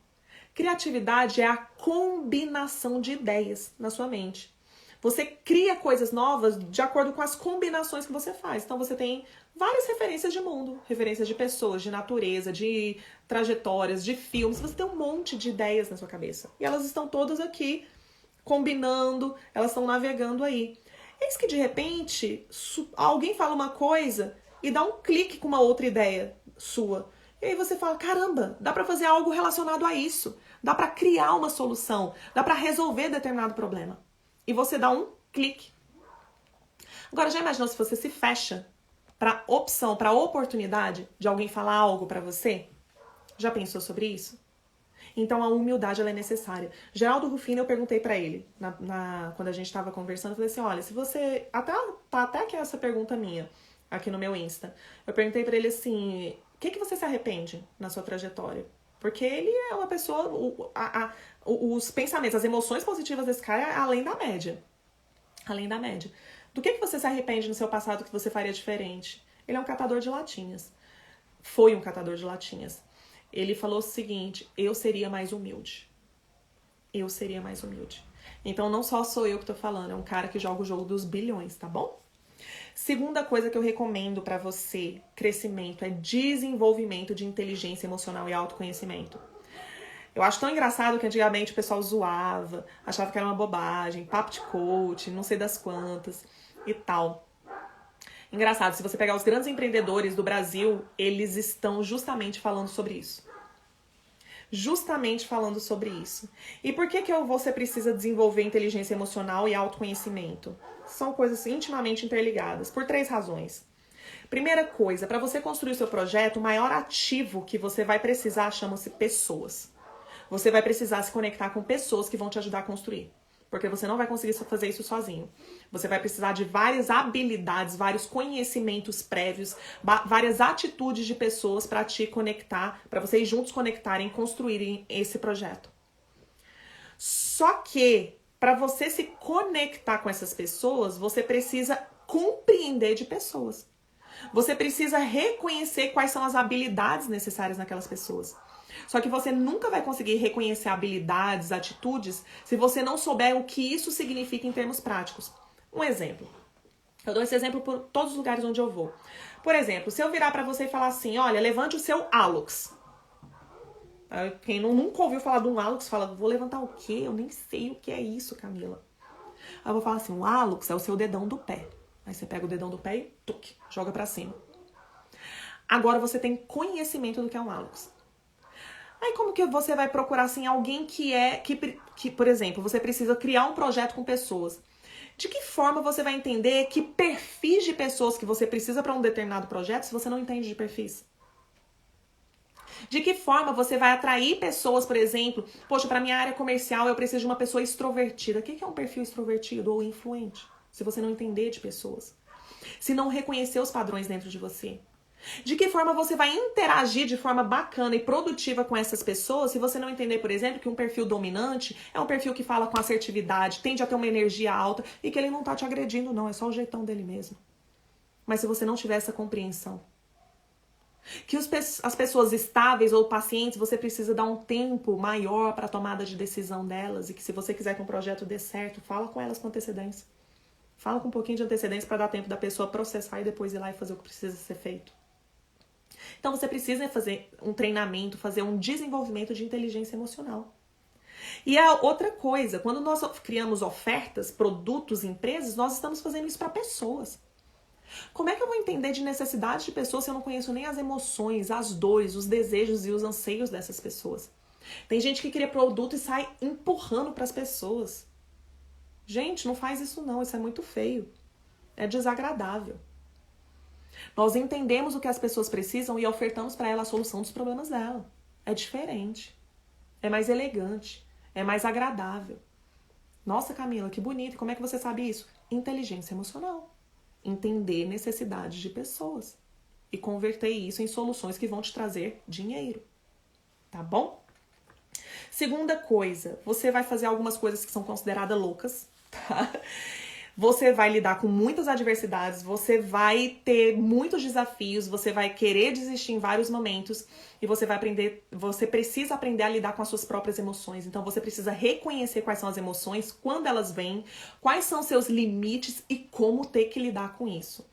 Criatividade é a combinação de ideias na sua mente. Você cria coisas novas de acordo com as combinações que você faz. Então você tem várias referências de mundo, referências de pessoas, de natureza, de trajetórias, de filmes. Você tem um monte de ideias na sua cabeça. E elas estão todas aqui combinando, elas estão navegando aí. Eis que de repente alguém fala uma coisa e dá um clique com uma outra ideia sua. E aí você fala, caramba, dá pra fazer algo relacionado a isso. Dá pra criar uma solução. Dá pra resolver determinado problema. E você dá um clique. Agora, já imaginou se você se fecha pra opção, pra oportunidade de alguém falar algo pra você? Já pensou sobre isso? Então, a humildade ela é necessária. Geraldo Rufino, eu perguntei pra ele, quando a gente tava conversando, eu falei assim, olha, se você... Tá até aqui essa pergunta minha, aqui no meu Insta. Eu perguntei pra ele assim... O que você se arrepende na sua trajetória? Porque ele é uma pessoa... os pensamentos, as emoções positivas desse cara é além da média. Além da média. Do que você se arrepende no seu passado que você faria diferente? Ele é um catador de latinhas. Foi um catador de latinhas. Ele falou o seguinte, eu seria mais humilde. Eu seria mais humilde. Então não só sou eu que tô falando, é um cara que joga o jogo dos bilhões, tá bom? Segunda coisa que eu recomendo pra você, crescimento, é desenvolvimento de inteligência emocional e autoconhecimento. Eu acho tão engraçado que antigamente o pessoal zoava, achava que era uma bobagem, papo de coach, não sei das quantas e tal. Engraçado, se você pegar os grandes empreendedores do Brasil, eles estão justamente falando sobre isso. Justamente falando sobre isso. E por que você precisa desenvolver inteligência emocional e autoconhecimento? São coisas intimamente interligadas, por 3 razões. Primeira coisa, para você construir o seu projeto, o maior ativo que você vai precisar chama-se pessoas. Você vai precisar se conectar com pessoas que vão te ajudar a construir. Porque você não vai conseguir fazer isso sozinho. Você vai precisar de várias habilidades, vários conhecimentos prévios, várias atitudes de pessoas para te conectar, para vocês juntos conectarem, construírem esse projeto. Só que, para você se conectar com essas pessoas, você precisa compreender de pessoas. Você precisa reconhecer quais são as habilidades necessárias naquelas pessoas. Só que você nunca vai conseguir reconhecer habilidades, atitudes, se você não souber o que isso significa em termos práticos. Um exemplo. Eu dou esse exemplo por todos os lugares onde eu vou. Por exemplo, se eu virar pra você e falar assim, olha, levante o seu hálux. Quem nunca ouviu falar de um hálux fala, vou levantar o quê? Eu nem sei o que é isso, Camila. Aí eu vou falar assim, o hálux é o seu dedão do pé. Aí você pega o dedão do pé e tuc, joga pra cima. Agora você tem conhecimento do que é um hálux. Aí como que você vai procurar assim alguém que, por exemplo, você precisa criar um projeto com pessoas? De que forma você vai entender que perfis de pessoas que você precisa para um determinado projeto se você não entende de perfis? De que forma você vai atrair pessoas, por exemplo, poxa, para minha área comercial eu preciso de uma pessoa extrovertida. O que é um perfil extrovertido ou influente? Se você não entender de pessoas. Se não reconhecer os padrões dentro de você. De que forma você vai interagir de forma bacana e produtiva com essas pessoas se você não entender, por exemplo, que um perfil dominante é um perfil que fala com assertividade, tende a ter uma energia alta e que ele não tá te agredindo, não, é só o jeitão dele mesmo. Mas se você não tiver essa compreensão, que as pessoas estáveis ou pacientes, você precisa dar um tempo maior para a tomada de decisão delas e que se você quiser que um projeto dê certo, fala com elas com antecedência. Fala com um pouquinho de antecedência para dar tempo da pessoa processar e depois ir lá e fazer o que precisa ser feito. Então você precisa fazer um treinamento, fazer um desenvolvimento de inteligência emocional. E a outra coisa, quando nós criamos ofertas, produtos, empresas, nós estamos fazendo isso para pessoas. Como é que eu vou entender de necessidade de pessoas se eu não conheço nem as emoções, as dores, os desejos e os anseios dessas pessoas? Tem gente que cria produto e sai empurrando para as pessoas. Gente, não faz isso não, isso é muito feio. É desagradável. Nós entendemos o que as pessoas precisam e ofertamos para elas a solução dos problemas dela. É diferente. É mais elegante. É mais agradável. Nossa, Camila, que bonito. Como é que você sabe isso? Inteligência emocional. Entender necessidades de pessoas. E converter isso em soluções que vão te trazer dinheiro. Tá bom? Segunda coisa, você vai fazer algumas coisas que são consideradas loucas, tá? Você vai lidar com muitas adversidades, você vai ter muitos desafios, você vai querer desistir em vários momentos e você vai aprender, você precisa aprender a lidar com as suas próprias emoções. Então você precisa reconhecer quais são as emoções, quando elas vêm, quais são seus limites e como ter que lidar com isso.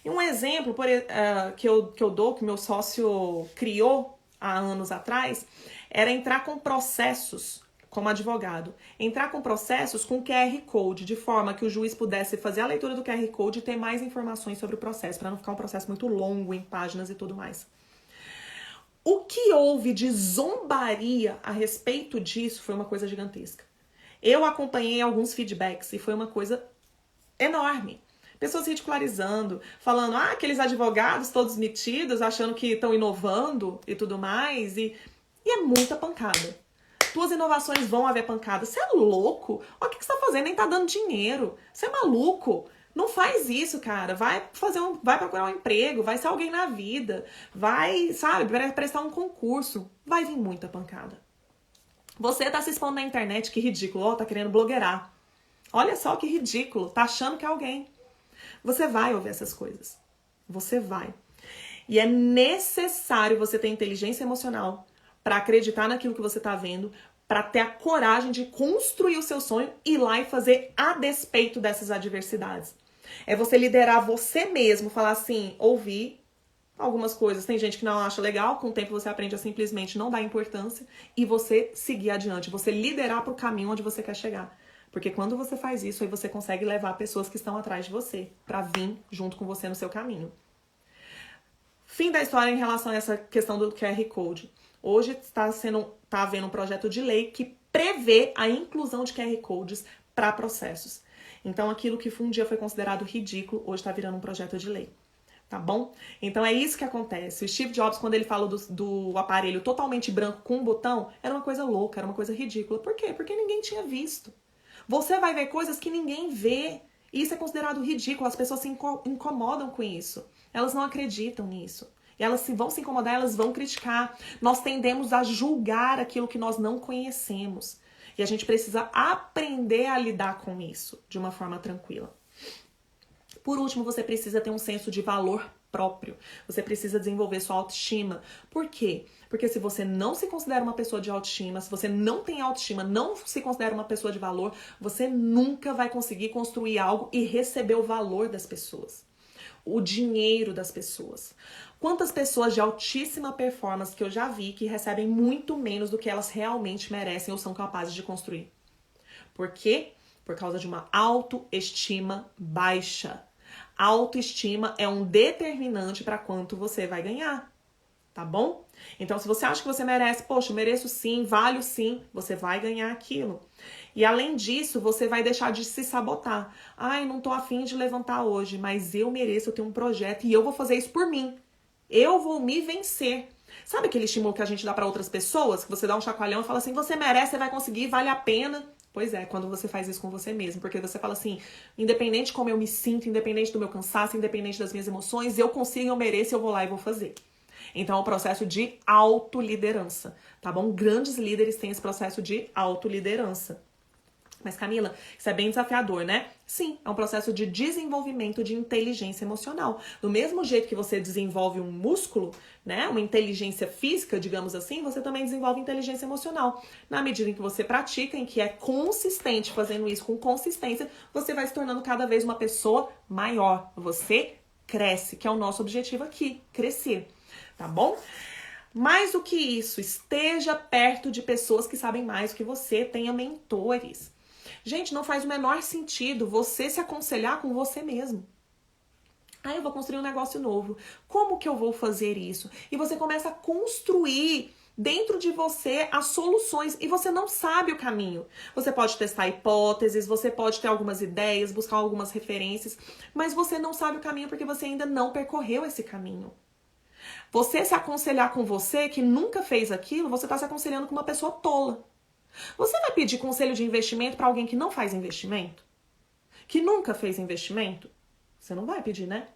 E um exemplo que eu dou, que meu sócio criou há anos atrás, era entrar com processos como advogado. Entrar com processos com QR Code, de forma que o juiz pudesse fazer a leitura do QR Code e ter mais informações sobre o processo, para não ficar um processo muito longo em páginas e tudo mais. O que houve de zombaria a respeito disso foi uma coisa gigantesca. Eu acompanhei alguns feedbacks e foi uma coisa enorme. Pessoas ridicularizando, falando, aqueles advogados todos metidos, achando que estão inovando e tudo mais. E é muita pancada. Tuas inovações vão haver pancada. Você é louco? Olha o que você tá fazendo, nem tá dando dinheiro. Você é maluco? Não faz isso, cara. Vai procurar um emprego, vai ser alguém na vida, vai, sabe, prestar um concurso. Vai vir muita pancada. Você tá se expondo na internet, que ridículo. Tá querendo blogueirar. Olha só que ridículo. Tá achando que é alguém. Você vai ouvir essas coisas. Você vai. E é necessário você ter inteligência emocional para acreditar naquilo que você tá vendo, para ter a coragem de construir o seu sonho e ir lá e fazer a despeito dessas adversidades. É você liderar você mesmo, falar assim, ouvir algumas coisas. Tem gente que não acha legal, com o tempo você aprende a simplesmente não dar importância e você seguir adiante, você liderar para o caminho onde você quer chegar. Porque quando você faz isso, aí você consegue levar pessoas que estão atrás de você para vir junto com você no seu caminho. Fim da história em relação a essa questão do QR Code. Hoje está havendo um projeto de lei que prevê a inclusão de QR Codes para processos. Então, aquilo que um dia foi considerado ridículo, hoje está virando um projeto de lei. Tá bom? Então, é isso que acontece. O Steve Jobs, quando ele falou do aparelho totalmente branco com um botão, era uma coisa louca, era uma coisa ridícula. Por quê? Porque ninguém tinha visto. Você vai ver coisas que ninguém vê. Isso é considerado ridículo. As pessoas se incomodam com isso. Elas não acreditam nisso. E elas vão se incomodar, elas vão criticar. Nós tendemos a julgar aquilo que nós não conhecemos. E a gente precisa aprender a lidar com isso de uma forma tranquila. Por último, você precisa ter um senso de valor próprio. Você precisa desenvolver sua autoestima. Por quê? Porque se você não se considera uma pessoa de autoestima, se você não tem autoestima, não se considera uma pessoa de valor, você nunca vai conseguir construir algo e receber o valor das pessoas. O dinheiro das pessoas. Quantas pessoas de altíssima performance que eu já vi que recebem muito menos do que elas realmente merecem ou são capazes de construir? Por quê? Por causa de uma autoestima baixa. Autoestima é um determinante para quanto você vai ganhar, tá bom? Então, se você acha que você merece, poxa, mereço sim, valho sim, você vai ganhar aquilo. E além disso, você vai deixar de se sabotar. Ai, não tô afim de levantar hoje, mas eu mereço, eu tenho um projeto e eu vou fazer isso por mim. Eu vou me vencer. Sabe aquele estímulo que a gente dá para outras pessoas? Que você dá um chacoalhão e fala assim, você merece, você vai conseguir, vale a pena. Pois é, quando você faz isso com você mesmo. Porque você fala assim, independente de como eu me sinto, independente do meu cansaço, independente das minhas emoções, eu consigo, eu mereço, eu vou lá e vou fazer. Então, é um processo de autoliderança, tá bom? Grandes líderes têm esse processo de autoliderança. Mas, Camila, isso é bem desafiador, né? Sim, é um processo de desenvolvimento de inteligência emocional. Do mesmo jeito que você desenvolve um músculo, né? Uma inteligência física, digamos assim, você também desenvolve inteligência emocional. Na medida em que você pratica, em que é consistente fazendo isso com consistência, você vai se tornando cada vez uma pessoa maior. Você cresce, que é o nosso objetivo aqui, crescer. Tá bom? Mais do que isso, esteja perto de pessoas que sabem mais do que você, tenha mentores. Gente, não faz o menor sentido você se aconselhar com você mesmo. Eu vou construir um negócio novo. Como que eu vou fazer isso? E você começa a construir dentro de você as soluções e você não sabe o caminho. Você pode testar hipóteses, você pode ter algumas ideias, buscar algumas referências, mas você não sabe o caminho porque você ainda não percorreu esse caminho. Você se aconselhar com você que nunca fez aquilo, você está se aconselhando com uma pessoa tola. Você vai pedir conselho de investimento para alguém que não faz investimento? Que nunca fez investimento? Você não vai pedir, né?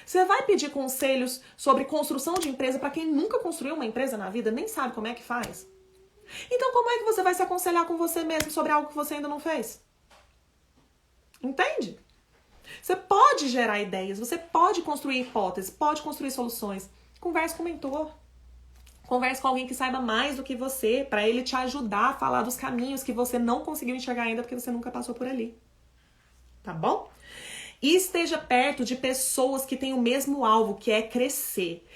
Você vai pedir conselhos sobre construção de empresa para quem nunca construiu uma empresa na vida, nem sabe como é que faz? Então como é que você vai se aconselhar com você mesmo sobre algo que você ainda não fez? Entende? Você pode gerar ideias, você pode construir hipóteses, pode construir soluções. Converse com o mentor. Converse com alguém que saiba mais do que você, para ele te ajudar a falar dos caminhos que você não conseguiu enxergar ainda porque você nunca passou por ali. Tá bom? E esteja perto de pessoas que têm o mesmo alvo, que é crescer.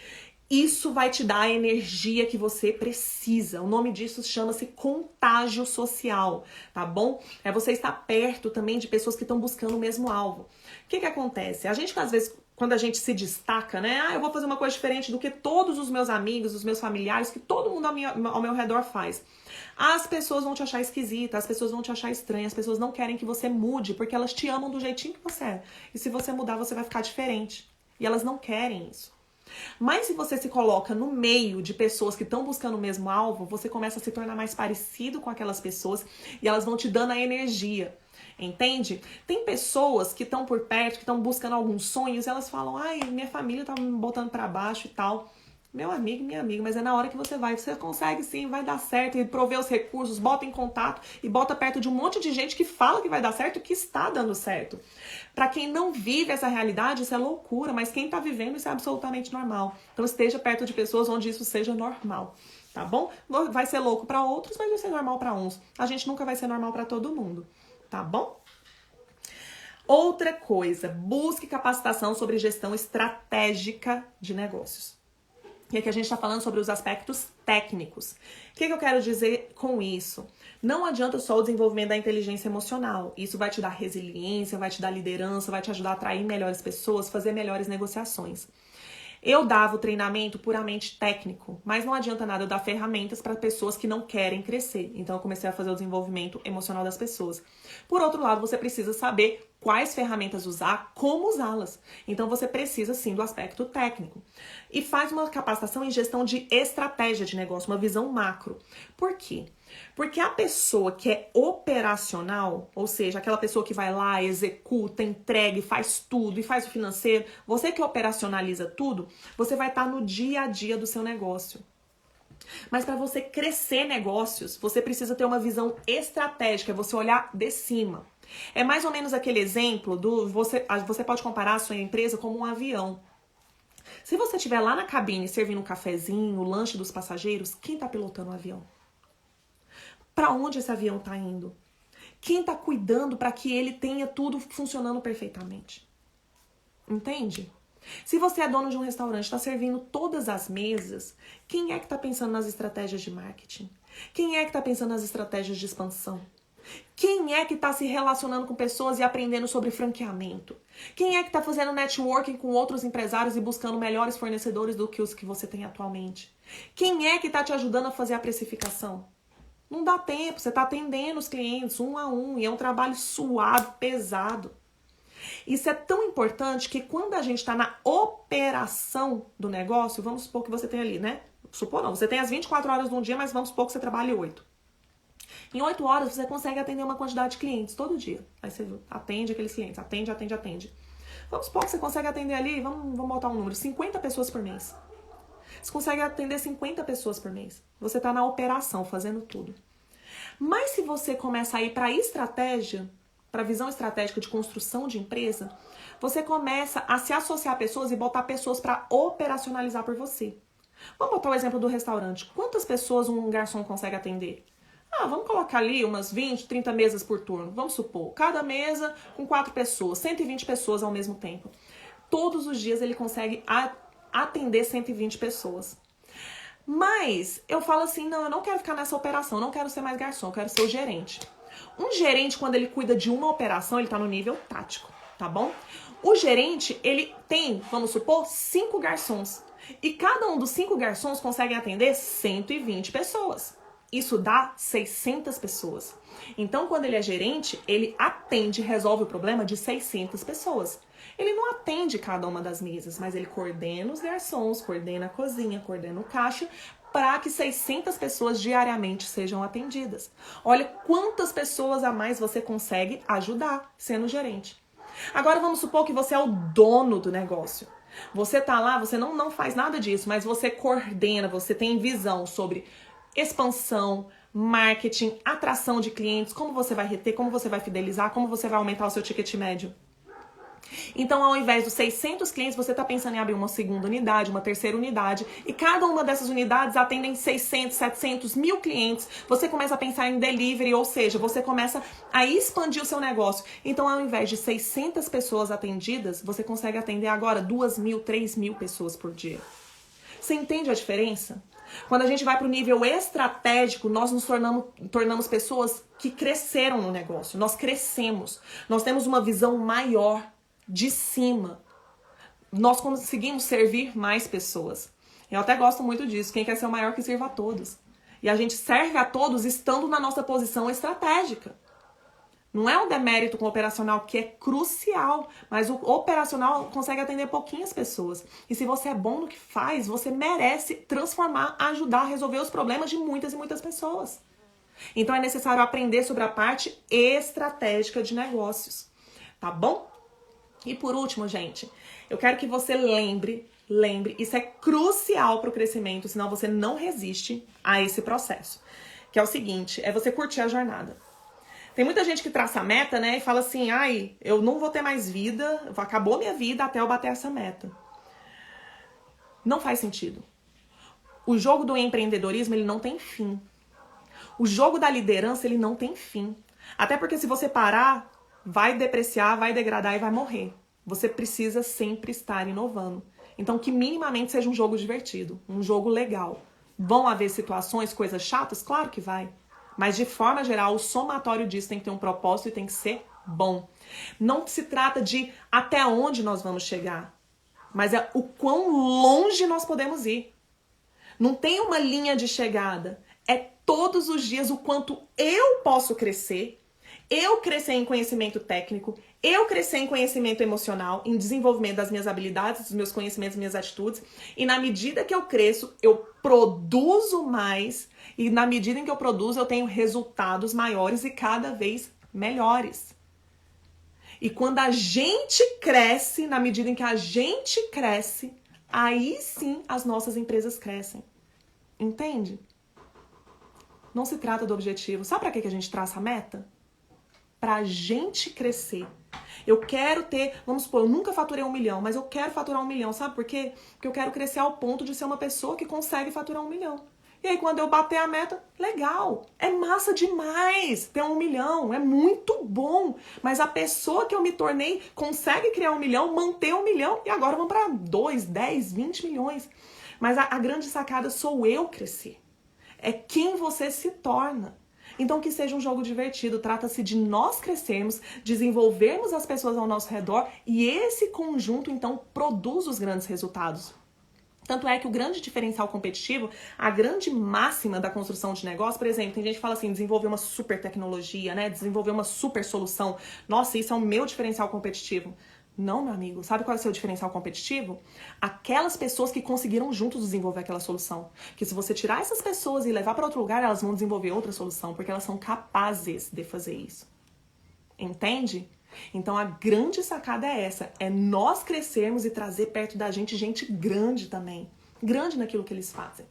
Isso vai te dar a energia que você precisa. O nome disso chama-se contágio social, tá bom? É você estar perto também de pessoas que estão buscando o mesmo alvo. O que acontece? A gente, às vezes, quando a gente se destaca, né? Eu vou fazer uma coisa diferente do que todos os meus amigos, os meus familiares, que todo mundo ao meu redor faz. As pessoas vão te achar esquisita, as pessoas vão te achar estranha, as pessoas não querem que você mude, porque elas te amam do jeitinho que você é. E se você mudar, você vai ficar diferente. E elas não querem isso. Mas se você se coloca no meio de pessoas que estão buscando o mesmo alvo, você começa a se tornar mais parecido com aquelas pessoas e elas vão te dando a energia. Entende? Tem pessoas que estão por perto, que estão buscando alguns sonhos, e elas falam, ai, minha família tá me botando pra baixo e tal. Meu amigo, minha amiga, mas é na hora que você consegue sim, vai dar certo, e prover os recursos, bota em contato e bota perto de um monte de gente que fala que vai dar certo, que está dando certo. Pra quem não vive essa realidade, isso é loucura, mas quem tá vivendo, isso é absolutamente normal. Então esteja perto de pessoas onde isso seja normal, tá bom? Vai ser louco pra outros, mas vai ser normal pra uns. A gente nunca vai ser normal pra todo mundo, tá bom? Outra coisa, busque capacitação sobre gestão estratégica de negócios. E aqui a gente está falando sobre os aspectos técnicos. O que eu quero dizer com isso? Não adianta só o desenvolvimento da inteligência emocional. Isso vai te dar resiliência, vai te dar liderança, vai te ajudar a atrair melhores pessoas, fazer melhores negociações. Eu dava o treinamento puramente técnico, mas não adianta nada eu dar ferramentas para pessoas que não querem crescer. Então eu comecei a fazer o desenvolvimento emocional das pessoas. Por outro lado, você precisa saber quais ferramentas usar, como usá-las. Então você precisa sim do aspecto técnico. E faz uma capacitação em gestão de estratégia de negócio, uma visão macro. Por quê? Porque a pessoa que é operacional, ou seja, aquela pessoa que vai lá, executa, entrega, faz tudo e faz o financeiro, você que operacionaliza tudo, você vai estar no dia a dia do seu negócio. Mas para você crescer negócios, você precisa ter uma visão estratégica, você olhar de cima. É mais ou menos aquele exemplo do você pode comparar a sua empresa como um avião. Se você estiver lá na cabine servindo um cafezinho, o lanche dos passageiros, quem está pilotando o avião? Para onde esse avião está indo? Quem está cuidando para que ele tenha tudo funcionando perfeitamente? Entende? Se você é dono de um restaurante, está servindo todas as mesas, quem é que está pensando nas estratégias de marketing? Quem é que está pensando nas estratégias de expansão? Quem é que está se relacionando com pessoas e aprendendo sobre franqueamento? Quem é que está fazendo networking com outros empresários e buscando melhores fornecedores do que os que você tem atualmente? Quem é que está te ajudando a fazer a precificação? Não dá tempo, você está atendendo os clientes um a um e é um trabalho suado, pesado. Isso é tão importante que quando a gente está na operação do negócio, vamos supor que você tem ali, né? Supor não, você tem as 24 horas de um dia, mas vamos supor que você trabalhe 8. Em 8 horas você consegue atender uma quantidade de clientes todo dia. Aí você atende aqueles clientes, atende. Vamos supor que você consegue atender ali, vamos botar um número, 50 pessoas por mês. Você consegue atender 50 pessoas por mês. Você está na operação, fazendo tudo. Mas se você começa a ir para a estratégia, para a visão estratégica de construção de empresa, você começa a se associar a pessoas e botar pessoas para operacionalizar por você. Vamos botar o exemplo do restaurante. Quantas pessoas um garçom consegue atender? Vamos colocar ali umas 20, 30 mesas por turno. Vamos supor, cada mesa com 4 pessoas, 120 pessoas ao mesmo tempo. Todos os dias ele consegue atender 120 pessoas. Mas eu falo assim, não, eu não quero ficar nessa operação, eu não quero ser mais garçom, eu quero ser o gerente. Um gerente, quando ele cuida de uma operação, ele tá no nível tático, tá bom? O gerente, ele tem, vamos supor, 5 garçons. E cada um dos 5 garçons consegue atender 120 pessoas. Isso dá 600 pessoas. Então, quando ele é gerente, ele atende, resolve o problema de 600 pessoas. Ele não atende cada uma das mesas, mas ele coordena os garçons, coordena a cozinha, coordena o caixa, para que 600 pessoas diariamente sejam atendidas. Olha quantas pessoas a mais você consegue ajudar sendo gerente. Agora vamos supor que você é o dono do negócio. Você tá lá, você não faz nada disso, mas você coordena, você tem visão sobre expansão, marketing, atração de clientes, como você vai reter, como você vai fidelizar, como você vai aumentar o seu ticket médio. Então, ao invés dos 600 clientes, você está pensando em abrir uma segunda unidade, uma terceira unidade, e cada uma dessas unidades atendem 600, 700, 1000 clientes. Você começa a pensar em delivery, ou seja, você começa a expandir o seu negócio. Então, ao invés de 600 pessoas atendidas, você consegue atender agora 2.000, 3.000 pessoas por dia. Você entende a diferença? Quando a gente vai para o nível estratégico, nós nos tornamos pessoas que cresceram no negócio. Nós crescemos. Nós temos uma visão maior de cima. Nós conseguimos servir mais pessoas. Eu até gosto muito disso. Quem quer ser o maior que sirva a todos. E a gente serve a todos estando na nossa posição estratégica. Não é um demérito com o operacional que é crucial, mas o operacional consegue atender pouquinhas pessoas. E se você é bom no que faz, você merece transformar, ajudar a resolver os problemas de muitas e muitas pessoas. Então é necessário aprender sobre a parte estratégica de negócios, tá bom? E por último, gente, eu quero que você lembre, isso é crucial para o crescimento, senão você não resiste a esse processo. Que é o seguinte, é você curtir a jornada. Tem muita gente que traça a meta, né, e fala assim, ai, eu não vou ter mais vida, acabou minha vida até eu bater essa meta. Não faz sentido. O jogo do empreendedorismo, ele não tem fim. O jogo da liderança, ele não tem fim. Até porque se você parar, vai depreciar, vai degradar e vai morrer. Você precisa sempre estar inovando. Então, que minimamente seja um jogo divertido, um jogo legal. Vão haver situações, coisas chatas? Claro que vai. Mas, de forma geral, o somatório disso tem que ter um propósito e tem que ser bom. Não se trata de até onde nós vamos chegar, mas é o quão longe nós podemos ir. Não tem uma linha de chegada. É todos os dias o quanto eu posso crescer. Eu crescer em conhecimento técnico, eu crescer em conhecimento emocional, em desenvolvimento das minhas habilidades, dos meus conhecimentos, minhas atitudes. E na medida que eu cresço, eu produzo mais. E na medida em que eu produzo, eu tenho resultados maiores e cada vez melhores. E quando a gente cresce, na medida em que a gente cresce, aí sim as nossas empresas crescem. Entende? Não se trata do objetivo. Sabe para que a gente traça a meta? Pra gente crescer. Eu quero ter, vamos supor, eu nunca faturei 1 milhão, mas eu quero faturar 1 milhão, sabe por quê? Porque eu quero crescer ao ponto de ser uma pessoa que consegue faturar 1 milhão. E aí quando eu bater a meta, legal, é massa demais ter 1 milhão, é muito bom. Mas a pessoa que eu me tornei consegue criar 1 milhão, manter 1 milhão e agora vamos para 2, 10, 20 milhões. Mas a grande sacada sou eu crescer. É quem você se torna. Então que seja um jogo divertido, trata-se de nós crescermos, desenvolvermos as pessoas ao nosso redor e esse conjunto então produz os grandes resultados. Tanto é que o grande diferencial competitivo, a grande máxima da construção de negócio, por exemplo, tem gente que fala assim, desenvolver uma super tecnologia, né? Desenvolver uma super solução. Nossa, isso é o meu diferencial competitivo. Não, meu amigo. Sabe qual é o seu diferencial competitivo? Aquelas pessoas que conseguiram juntos desenvolver aquela solução. Que se você tirar essas pessoas e levar para outro lugar, elas vão desenvolver outra solução, porque elas são capazes de fazer isso. Entende? Então a grande sacada é essa, é nós crescermos e trazer perto da gente grande também. Grande naquilo que eles fazem.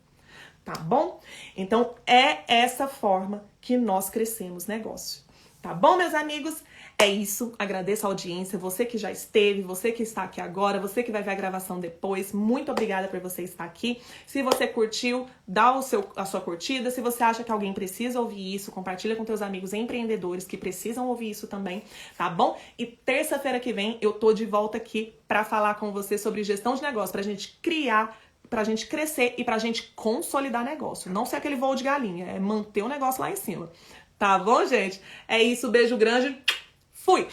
Tá bom? Então é essa forma que nós crescemos negócio. Tá bom, meus amigos? É isso, agradeço a audiência, você que já esteve, você que está aqui agora, você que vai ver a gravação depois, muito obrigada por você estar aqui. Se você curtiu, dá a sua curtida, se você acha que alguém precisa ouvir isso, compartilha com teus amigos empreendedores que precisam ouvir isso também, tá bom? E terça-feira que vem eu tô de volta aqui para falar com você sobre gestão de negócio, pra gente criar, pra gente crescer e pra gente consolidar negócio. Não ser aquele voo de galinha, é manter o negócio lá em cima. Tá bom, gente? É isso, beijo grande. Fui!